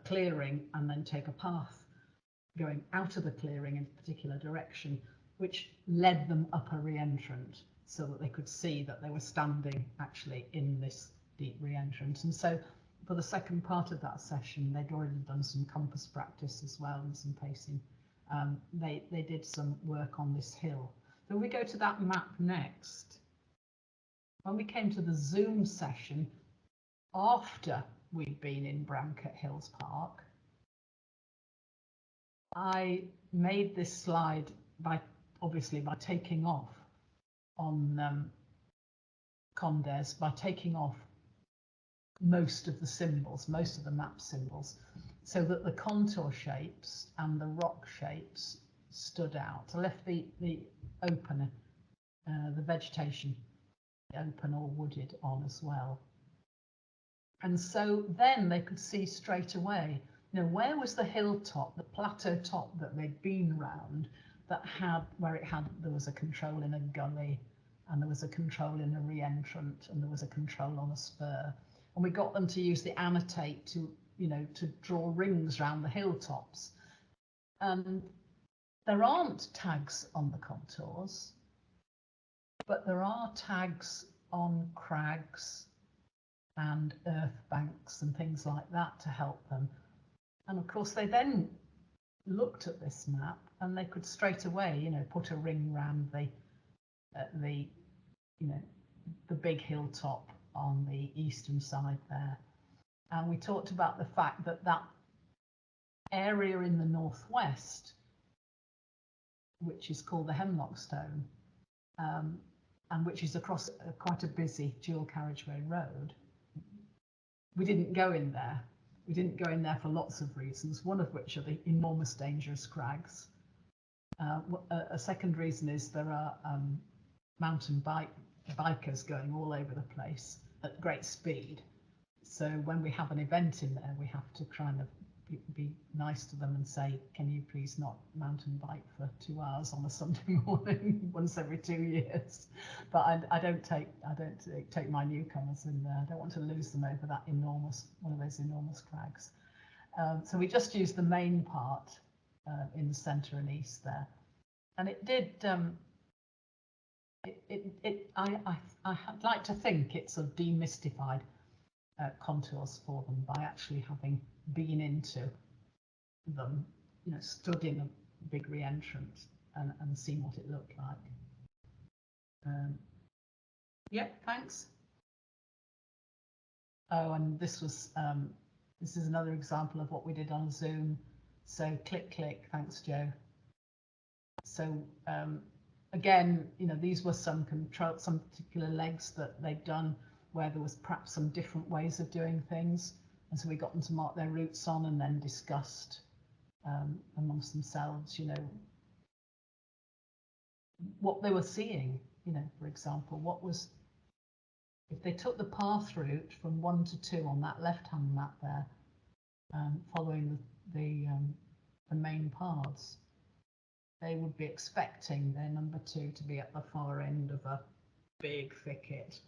clearing and then take a path going out of the clearing in a particular direction, which led them up a re-entrant so that they could see that they were standing actually in this deep re-entrant. And so for the second part of that session, they'd already done some compass practice as well and some pacing. They did some work on this hill. So we go to that map next. When we came to the Zoom session, after we'd been in Bramcote Hills Park, I made this slide obviously by taking off on Condes, by taking off most of the symbols, most of the map symbols, so that the contour shapes and the rock shapes stood out. I left the open, the vegetation open or wooded on as well. And so then they could see straight away, you know, where was the hilltop, the plateau top that they'd been round, that had, where there was a control in a gully, and there was a control in a re-entrant, and there was a control on a spur. And we got them to use the annotate to, you know, to draw rings around the hilltops. And there aren't tags on the contours, but there are tags on crags and earth banks and things like that to help them. And of course they then looked at this map and they could straight away, you know, put a ring around the you know, the big hilltop on the eastern side there. And we talked about the fact that that area in the northwest, which is called the Hemlock Stone, and which is across quite a busy dual carriageway road, we didn't go in there. We didn't go in there for lots of reasons, one of which are the enormous dangerous crags. A second reason is there are mountain bikers going all over the place at great speed. So when we have an event in there, we have to kind of be nice to them and say, can you please not mountain bike for 2 hours on a Sunday morning once every 2 years? But I don't take my newcomers in there. I don't want to lose them over that one of those enormous crags. So we just used the main part in the centre and east there, and it did. I'd like to think it sort of demystified contours for them by actually having been into them, stood in a big re-entrance and seen what it looked like. Yep, thanks. Oh, and this is another example of what we did on Zoom. So click, thanks, Joe. So again, these were some particular legs that they'd done where there was perhaps some different ways of doing things, and so we got them to mark their routes on and then discussed amongst themselves, what they were seeing. For example, if they took the path route from 1 to 2 on that left-hand map there, following the main paths, they would be expecting their number 2 to be at the far end of a big thicket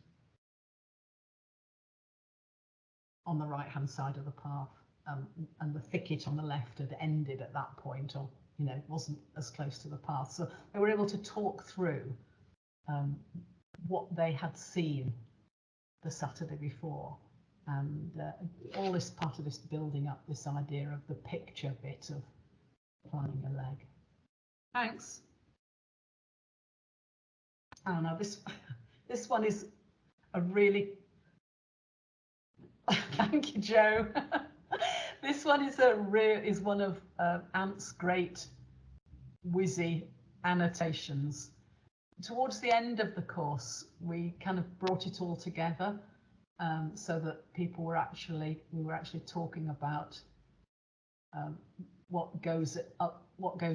on the right-hand side of the path, and the thicket on the left had ended at that point, or wasn't as close to the path. So they were able to talk through what they had seen the Saturday before, and all this part of this building up this idea of the picture bit of planning a leg. Thanks. Oh no, this one is a really thank you, Joe. This one is one of Ant's great whizzy annotations. Towards the end of the course, we kind of brought it all together, so that we were actually talking about what goes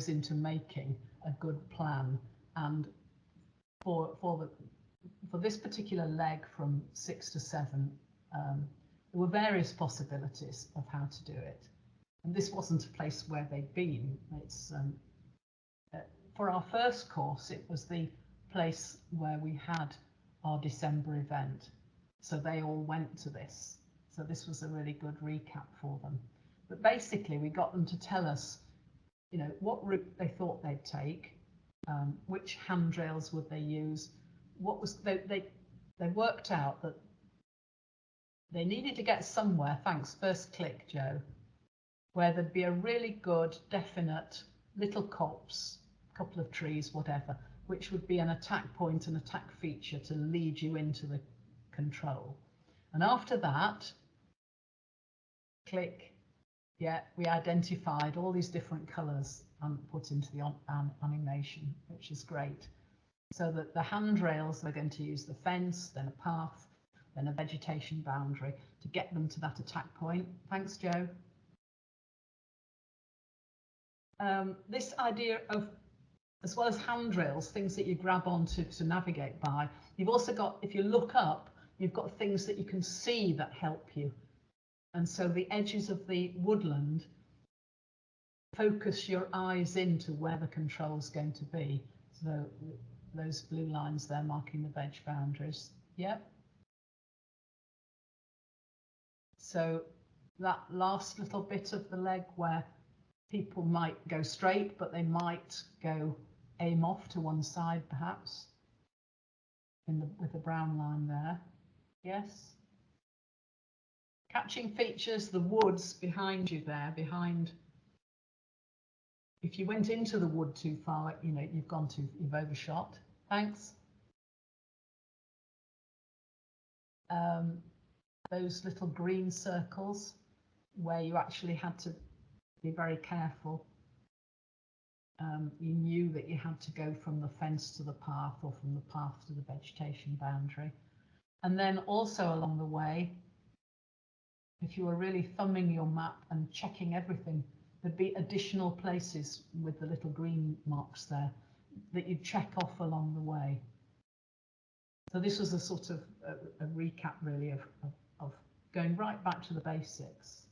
into making a good plan. And for this particular leg from 6 to 7, there were various possibilities of how to do it, and this wasn't a place where they'd been. It's for our first course, it was the place where we had our December event, so they all went to this. So this was a really good recap for them. But basically, we got them to tell us, what route they thought they'd take, which handrails would they use. What was they worked out that they needed to get somewhere, thanks, first click, Joe, where there'd be a really good, definite little copse, couple of trees, whatever, which would be an attack point, an attack feature to lead you into the control. And after that, click, yeah, we identified all these different colours and put into the animation, which is great. So that the handrails, they're going to use the fence, then a path, then a vegetation boundary to get them to that attack point. Thanks, Joe. This idea of, as well as handrails, things that you grab onto to navigate by, you've also got, if you look up, you've got things that you can see that help you. And so the edges of the woodland focus your eyes into where the control's going to be. So those blue lines there marking the veg boundaries. Yep. So that last little bit of the leg where people might go straight, but they might aim off to one side, perhaps, with the brown line there. Yes. Catching features, the woods behind you there, if you went into the wood too far, you've overshot. Thanks. Those little green circles where you actually had to be very careful. You knew that you had to go from the fence to the path, or from the path to the vegetation boundary. And then also along the way, if you were really thumbing your map and checking everything, there'd be additional places with the little green marks there that you'd check off along the way. So this was a sort of a recap, really, of going right back to the basics.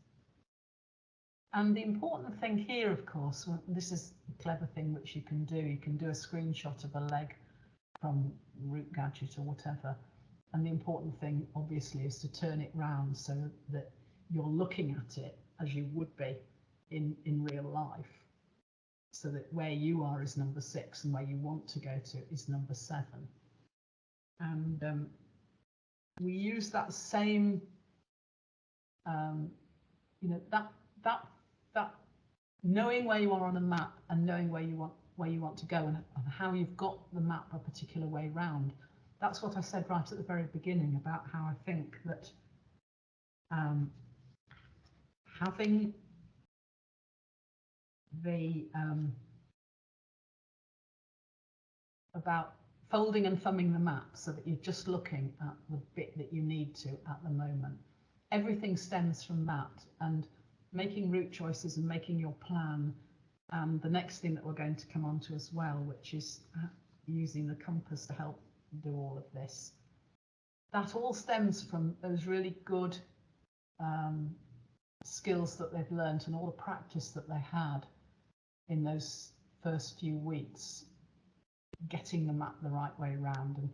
And the important thing here, of course, this is a clever thing which you can do a screenshot of a leg from Route Gadget or whatever. And the important thing, obviously, is to turn it round so that you're looking at it as you would be in real life. So that where you are is number 6 and where you want to go to is number 7. And we use that same, you know, that knowing where you are on a map and knowing where you want to go and how you've got the map a particular way round. That's what I said right at the very beginning about how I think that having the about folding and thumbing the map so that you're just looking at the bit that you need to at the moment. Everything stems from that, and making route choices and making your plan. And the next thing that we're going to come on to as well, which is using the compass to help do all of this. That all stems from those really good skills that they've learned and all the practice that they had in those first few weeks, getting the map the right way around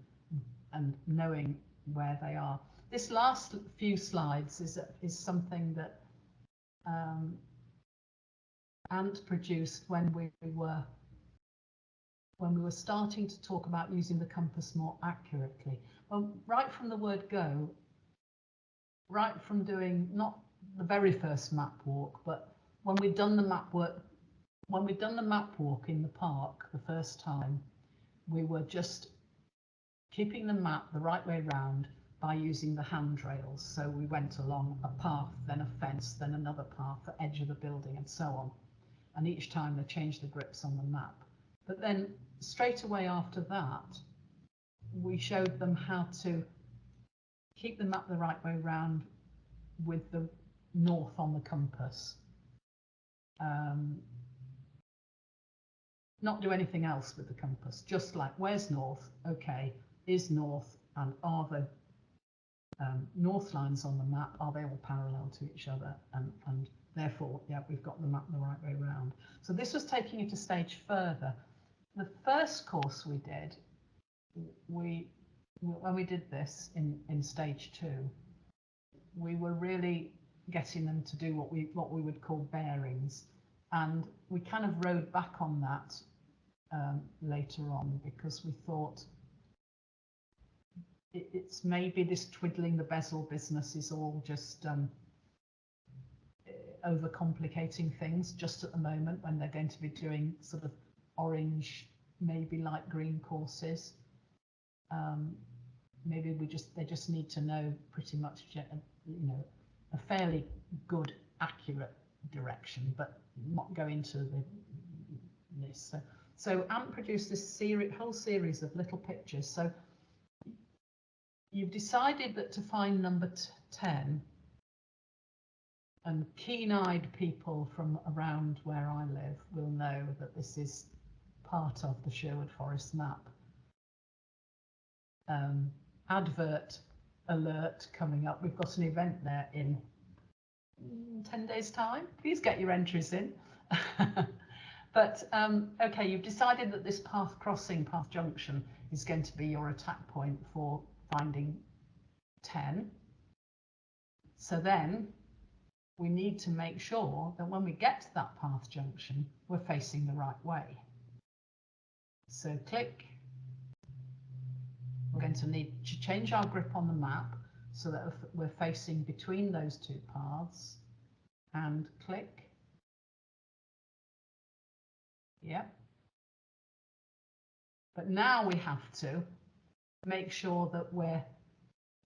and knowing where they are. This last few slides is something that Ant produced when we were starting to talk about using the compass more accurately. Well, right from the word go, right from doing not the very first map walk, but when we'd done the map walk in the park the first time, we were just keeping the map the right way round by using the handrails. So we went along a path, then a fence, then another path, the edge of the building, and so on. And each time they changed the grips on the map. But then straight away after that, we showed them how to keep the map the right way round with the north on the compass. Not do anything else with the compass, just like where's north? Okay, is north, and are the north lines on the map, are they all parallel to each other? And therefore, yeah, we've got the map the right way round. So this was taking it a stage further. The first course we did, when we did this in stage 2, we were really getting them to do what we would call bearings, and we kind of rode back on that later on, because we thought it's maybe this twiddling the bezel business is all just overcomplicating things just at the moment, when they're going to be doing sort of orange, maybe light green courses. Maybe they just need to know pretty much, you know, a fairly good, accurate direction, but not go into this. So Ant produced this whole series of little pictures. So you've decided that to find number 10, and keen-eyed people from around where I live will know that this is part of the Sherwood Forest map. Advert alert coming up. We've got an event there in 10 days time. Please get your entries in. But okay, you've decided that this path junction is going to be your attack point for finding 10. So then we need to make sure that when we get to that path junction, we're facing the right way. So click. We're going to need to change our grip on the map so that we're facing between those two paths, and click. Yep. But now we have to make sure that we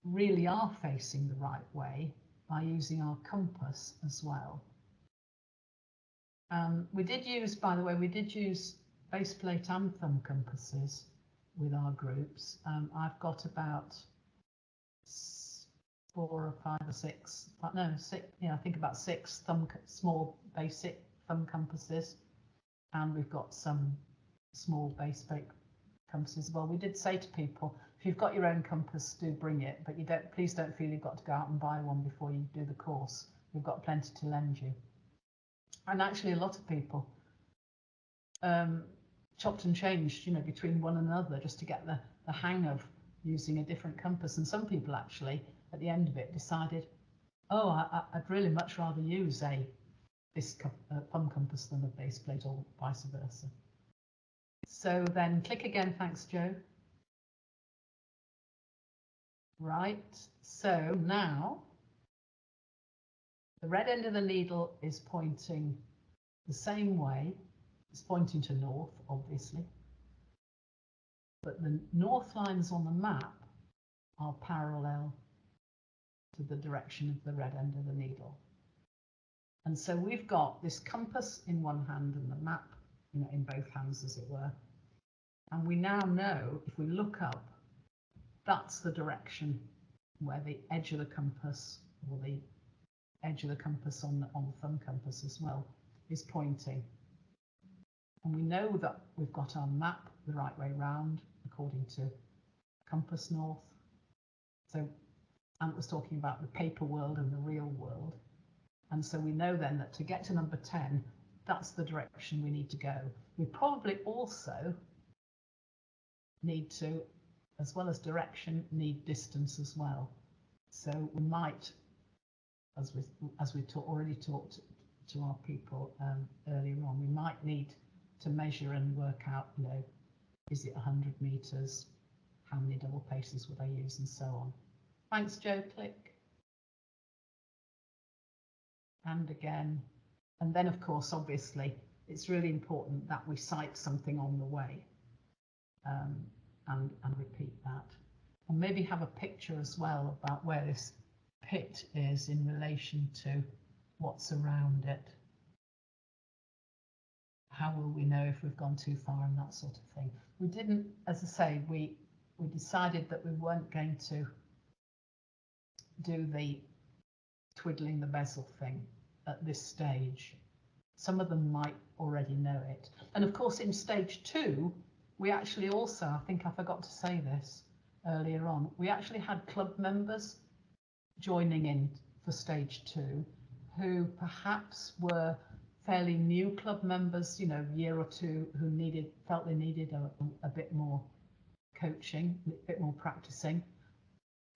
really are facing the right way by using our compass as well. We did use, by the way, base plate and thumb compasses with our groups. I've got about 4 or 5 or 6, no, 6, yeah, I think about 6 small basic thumb compasses, and we've got some small base plate compasses as well. We did say to people, if you've got your own compass, do bring it, but please don't feel you've got to go out and buy one before you do the course. We've got plenty to lend you. And actually a lot of people chopped and changed, you know, between one another just to get the hang of using a different compass. And some people actually at the end of it decided, oh, I'd really much rather use this thumb compass than a base plate, or vice versa. So then click again. Thanks, Joe. Right, so now the red end of the needle is pointing the same way. It's pointing to north, obviously, but the north lines on the map are parallel to the direction of the red end of the needle. And so we've got this compass in one hand and the map, you know, in both hands, as it were. And we now know, if we look up, that's the direction where the edge of the compass, or the edge of the compass on the thumb compass as well, is pointing. And we know that we've got our map the right way round according to compass north. So Ant was talking about the paper world and the real world. And so we know then that to get to number 10, that's the direction we need to go. We probably also need to, as well as direction, need distance as well. So we might, as we already talked to our people earlier on, we might need to measure and work out, you know, is it 100 meters? How many double paces would I use, and so on. Thanks, Joe. Click. And again. And then, of course, obviously, it's really important that we cite something on the way, and repeat that. And maybe have a picture as well about where this pit is in relation to what's around it. How will we know if we've gone too far, and that sort of thing. We didn't, as I say, we decided that we weren't going to do the twiddling the bezel thing at this stage. Some of them might already know it. And of course, in stage 2, we actually also, I think I forgot to say this earlier on, we actually had club members joining in for stage 2 who perhaps were fairly new club members, you know, a year or two, who felt they needed a bit more coaching, a bit more practicing,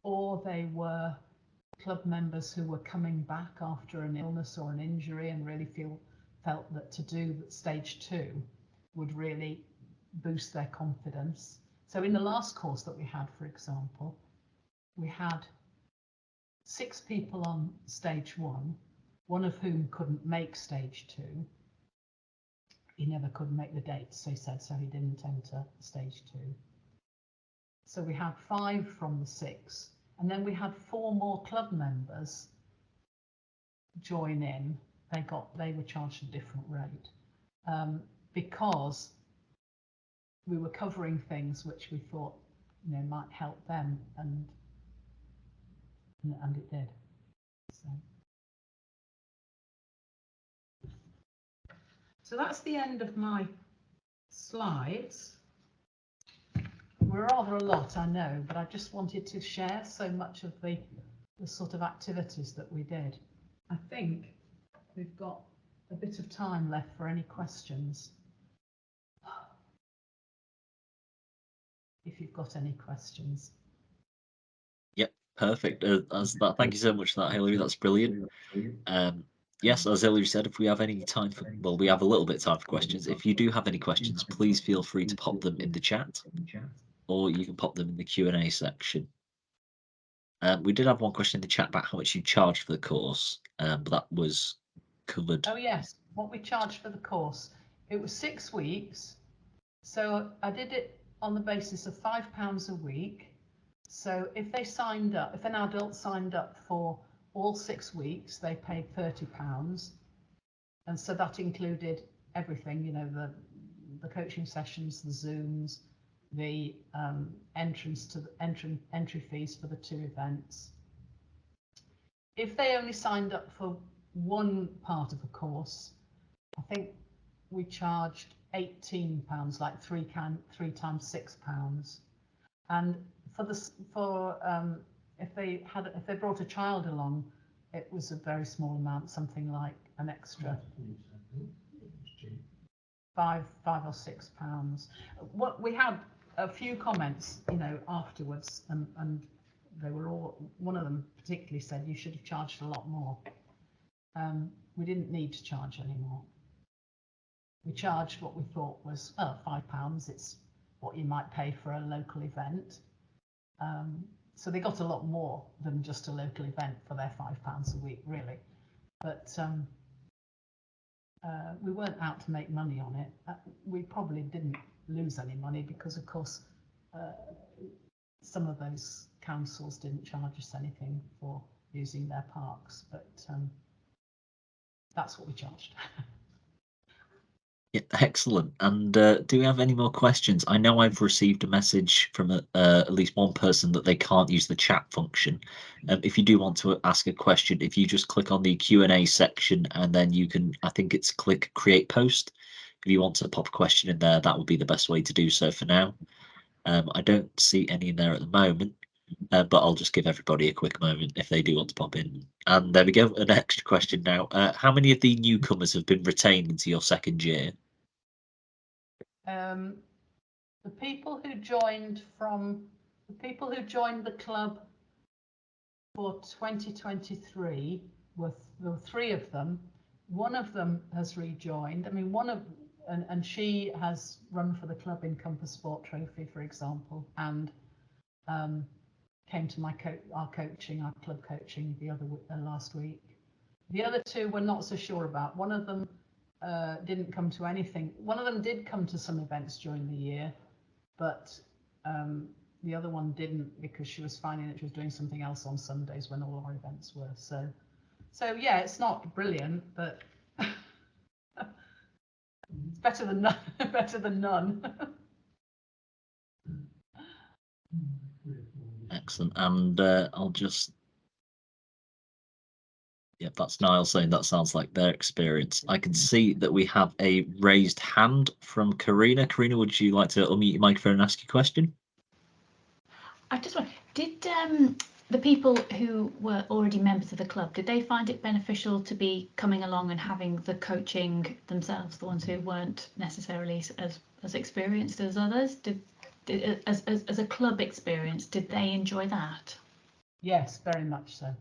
or they were club members who were coming back after an illness or an injury and really felt that to do stage 2 would really boost their confidence. So in the last course that we had, for example, we had 6 people on stage 1, one of whom couldn't make stage 2. He never could make the date, so he said, so he didn't enter stage 2. So we had 5 from the 6, and then we had 4 more club members join in. They were charged a different rate because we were covering things which we thought, you know, might help them, and it did. So that's the end of my slides. We're rather a lot, I know, but I just wanted to share so much of the sort of activities that we did. I think we've got a bit of time left for any questions. If you've got any questions. Yep, perfect. Thank you so much for that, Hilary. That's brilliant. Yes, as Hilary said, if we have any time for, well, we have a little bit of time for questions. If you do have any questions, please feel free to pop them in the chat, or you can pop them in the Q&A section. We did have one question in the chat about how much you charged for the course, but that was covered. Oh yes, what we charged for the course. It was 6 weeks, so I did it on the basis of £5 a week. So if they signed up, if an adult signed up for all 6 weeks, they paid £30, and so that included everything, you know, the coaching sessions, the Zooms, the entry fees for the 2 events. If they only signed up for one part of the course, I think we charged £18, like 3 times £6. And if they brought a child along, it was a very small amount, something like an extra £5 or £6. What we had a few comments, afterwards, and they were all. One of them particularly said you should have charged a lot more. We didn't need to charge any more. We charged what we thought was £5. It's what you might pay for a local event. So they got a lot more than just a local event for their £5 a week, really. But we weren't out to make money on it. We probably didn't lose any money because, of course, some of those councils didn't charge us anything for using their parks, but that's what we charged. Yeah, excellent. And do we have any more questions? I know I've received a message from at least one person that they can't use the chat function. If you do want to ask a question, if you just click on the Q&A section and then you can, I think it's click create post. If you want to pop a question in there, that would be the best way to do so for now. I don't see any in there at the moment, but I'll just give everybody a quick moment if they do want to pop in. And there we go, an extra question now. How many of the newcomers have been retained into your second year? The people who joined the club for 2023 there were 3 of them. One of them has rejoined. I mean, and she has run for the club in Compass Sport Trophy, for example, and came to our club coaching last week. The other 2 we're not so sure about. One of them didn't come to anything. One of them did come to some events during the year, but the other one didn't because she was finding that she was doing something else on Sundays when all our events were. So yeah, it's not brilliant, but it's better than none. Better than none. Excellent. And I'll just. Yep, that's Niall saying that sounds like their experience. I can see that we have a raised hand from Karina. Karina, would you like to unmute your microphone and ask your question? I just wonder, did the people who were already members of the club, did they find it beneficial to be coming along and having the coaching themselves, the ones who weren't necessarily as experienced as others? As a club experience, did they enjoy that? Yes, very much so.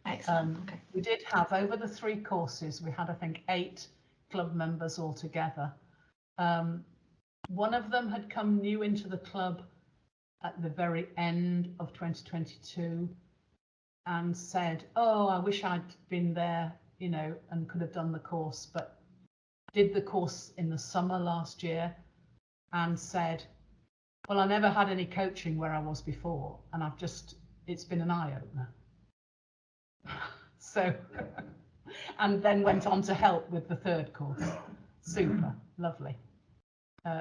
Excellent. Okay. We did have, over the 3 courses, we had, I think, 8 club members altogether. One of them had come new into the club at the very end of 2022 and said, oh, I wish I'd been there, and could have done the course, but did the course in the summer last year and said, well, I never had any coaching where I was before, and it's been an eye-opener. So, and then went on to help with the 3rd course. Super, lovely.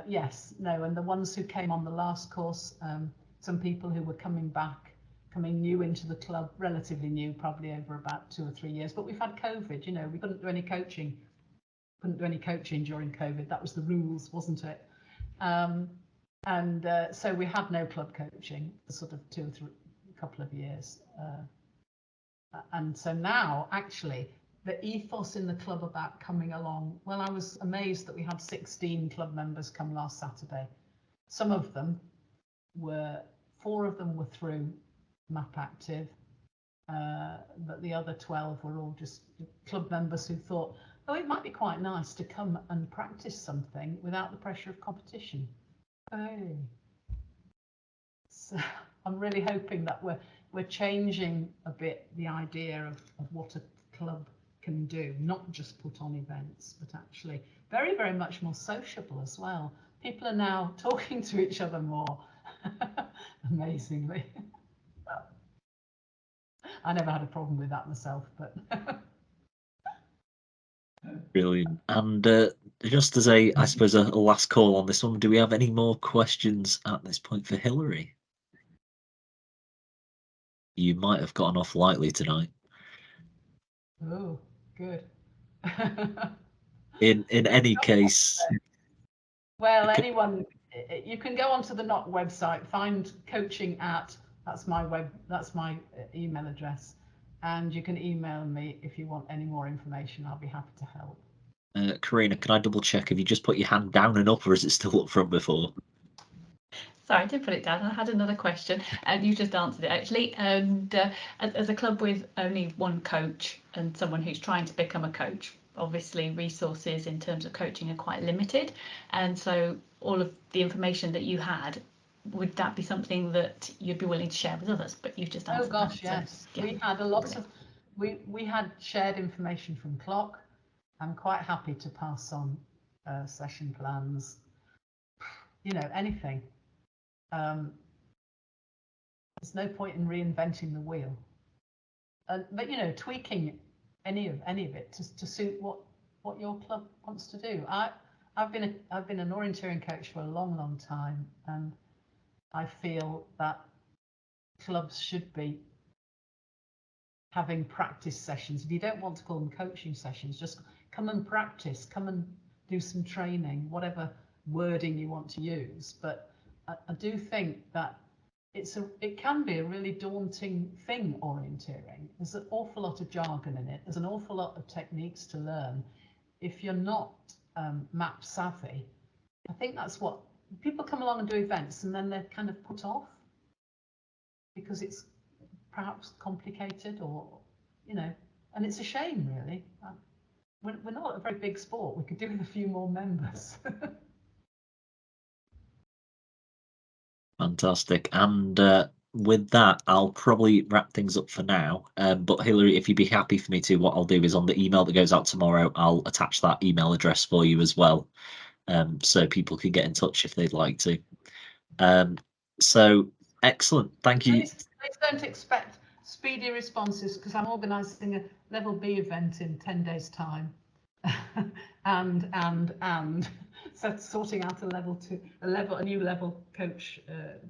Yes, no, and the ones who came on the last course, some people who were coming new into the club, relatively new, probably over about 2 or 3 years, but we've had COVID, we couldn't do any coaching. During COVID. That was the rules, wasn't it? So we had no club coaching for sort of 2 or 3 couple of years. And so now, actually, the ethos in the club about coming along, well, I was amazed that we had 16 club members come last Saturday. Some of them 4 of them were through MapActive, but the other 12 were all just club members who thought, oh, it might be quite nice to come and practice something without the pressure of competition. Hey. So I'm really hoping that we're changing a bit the idea of what a club can do, not just put on events, but actually very, very much more sociable as well. People are now talking to each other more, amazingly. I never had a problem with that myself, but Brilliant. And just as I suppose, a last call on this one, do we have any more questions at this point for Hilary? You might have gotten off lightly tonight. Oh, good. In any case, well, anyone, you can go onto the NOC website, find coaching at, that's my email address, and you can email me if you want any more information. I'll be happy to help. Karina, can I double check? Have you just put your hand down and up, or is it still up from before? Sorry, I did put it down. I had another question, and you just answered it actually. And as a club with only one coach and someone who's trying to become a coach, obviously resources in terms of coaching are quite limited. And so all of the information that you had, would that be something that you'd be willing to share with others? But you've just answered Oh gosh, that. yes. So, yeah. We had a lot of, we had shared information from Clock. I'm quite happy to pass on session plans, you know, anything. There's no point in reinventing the wheel. But you know, tweaking any of it to suit what your club wants to do. I've been an orienteering coach for a long time, and I feel that clubs should be having practice sessions. If you don't want to call them coaching sessions, just come and practice, come and do some training, whatever wording you want to use. But I do think that it can be a really daunting thing, orienteering. There's an awful lot of jargon in it. There's an awful lot of techniques to learn. If you're not map savvy, I think that's what people come along and do events, and then they're kind of put off because it's perhaps complicated, or you know, and it's a shame really. We're not a very big sport. We could do with a few more members. Fantastic. And with that, I'll probably wrap things up for now. But Hilary, if you'd be happy for me to, what I'll do is on the email that goes out tomorrow, I'll attach that email address for you as well, so people can get in touch if they'd like to. So excellent. Thank you. Please don't expect speedy responses, because I'm organising a level B event in 10 days time. and so sorting out a new level coach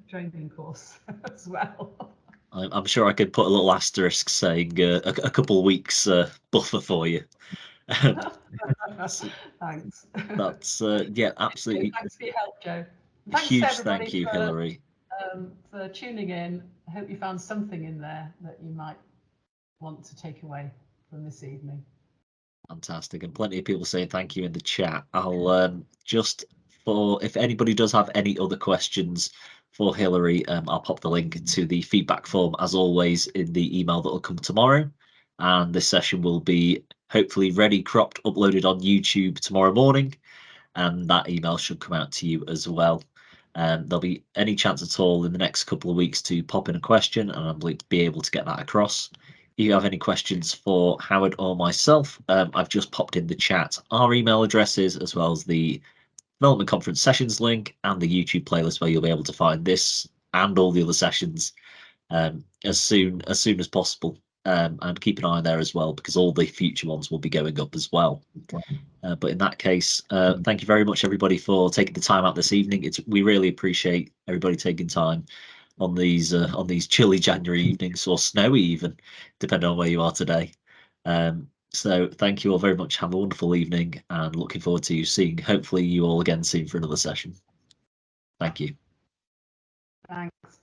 training course as well. I'm sure I could put a little asterisk saying a couple of weeks buffer for you. Thanks. That's yeah, absolutely. Thanks for your help, Joe. Thanks Huge to everybody thank you, Hilary. for tuning in. I hope you found something in there that you might want to take away from this evening. Fantastic, and plenty of people saying thank you in the chat. I'll just, for if anybody does have any other questions for Hilary, I'll pop the link to the feedback form as always in the email that will come tomorrow, and this session will be hopefully ready, cropped, uploaded on YouTube tomorrow morning, and that email should come out to you as well. There'll be any chance at all in the next couple of weeks to pop in a question, and I'll be able to get that across. If you have any questions for Howard or myself, I've just popped in the chat our email addresses, as well as the Development Conference sessions link and the YouTube playlist, where you'll be able to find this and all the other sessions as soon as possible. And keep an eye there as well, because all the future ones will be going up as well. But in that case, thank you very much, everybody, for taking the time out this evening. We really appreciate everybody taking time on these chilly January evenings, or snowy even, depending on where you are today. So thank you all very much. Have a wonderful evening, and looking forward to seeing hopefully you all again soon for another session. Thank you. Thanks.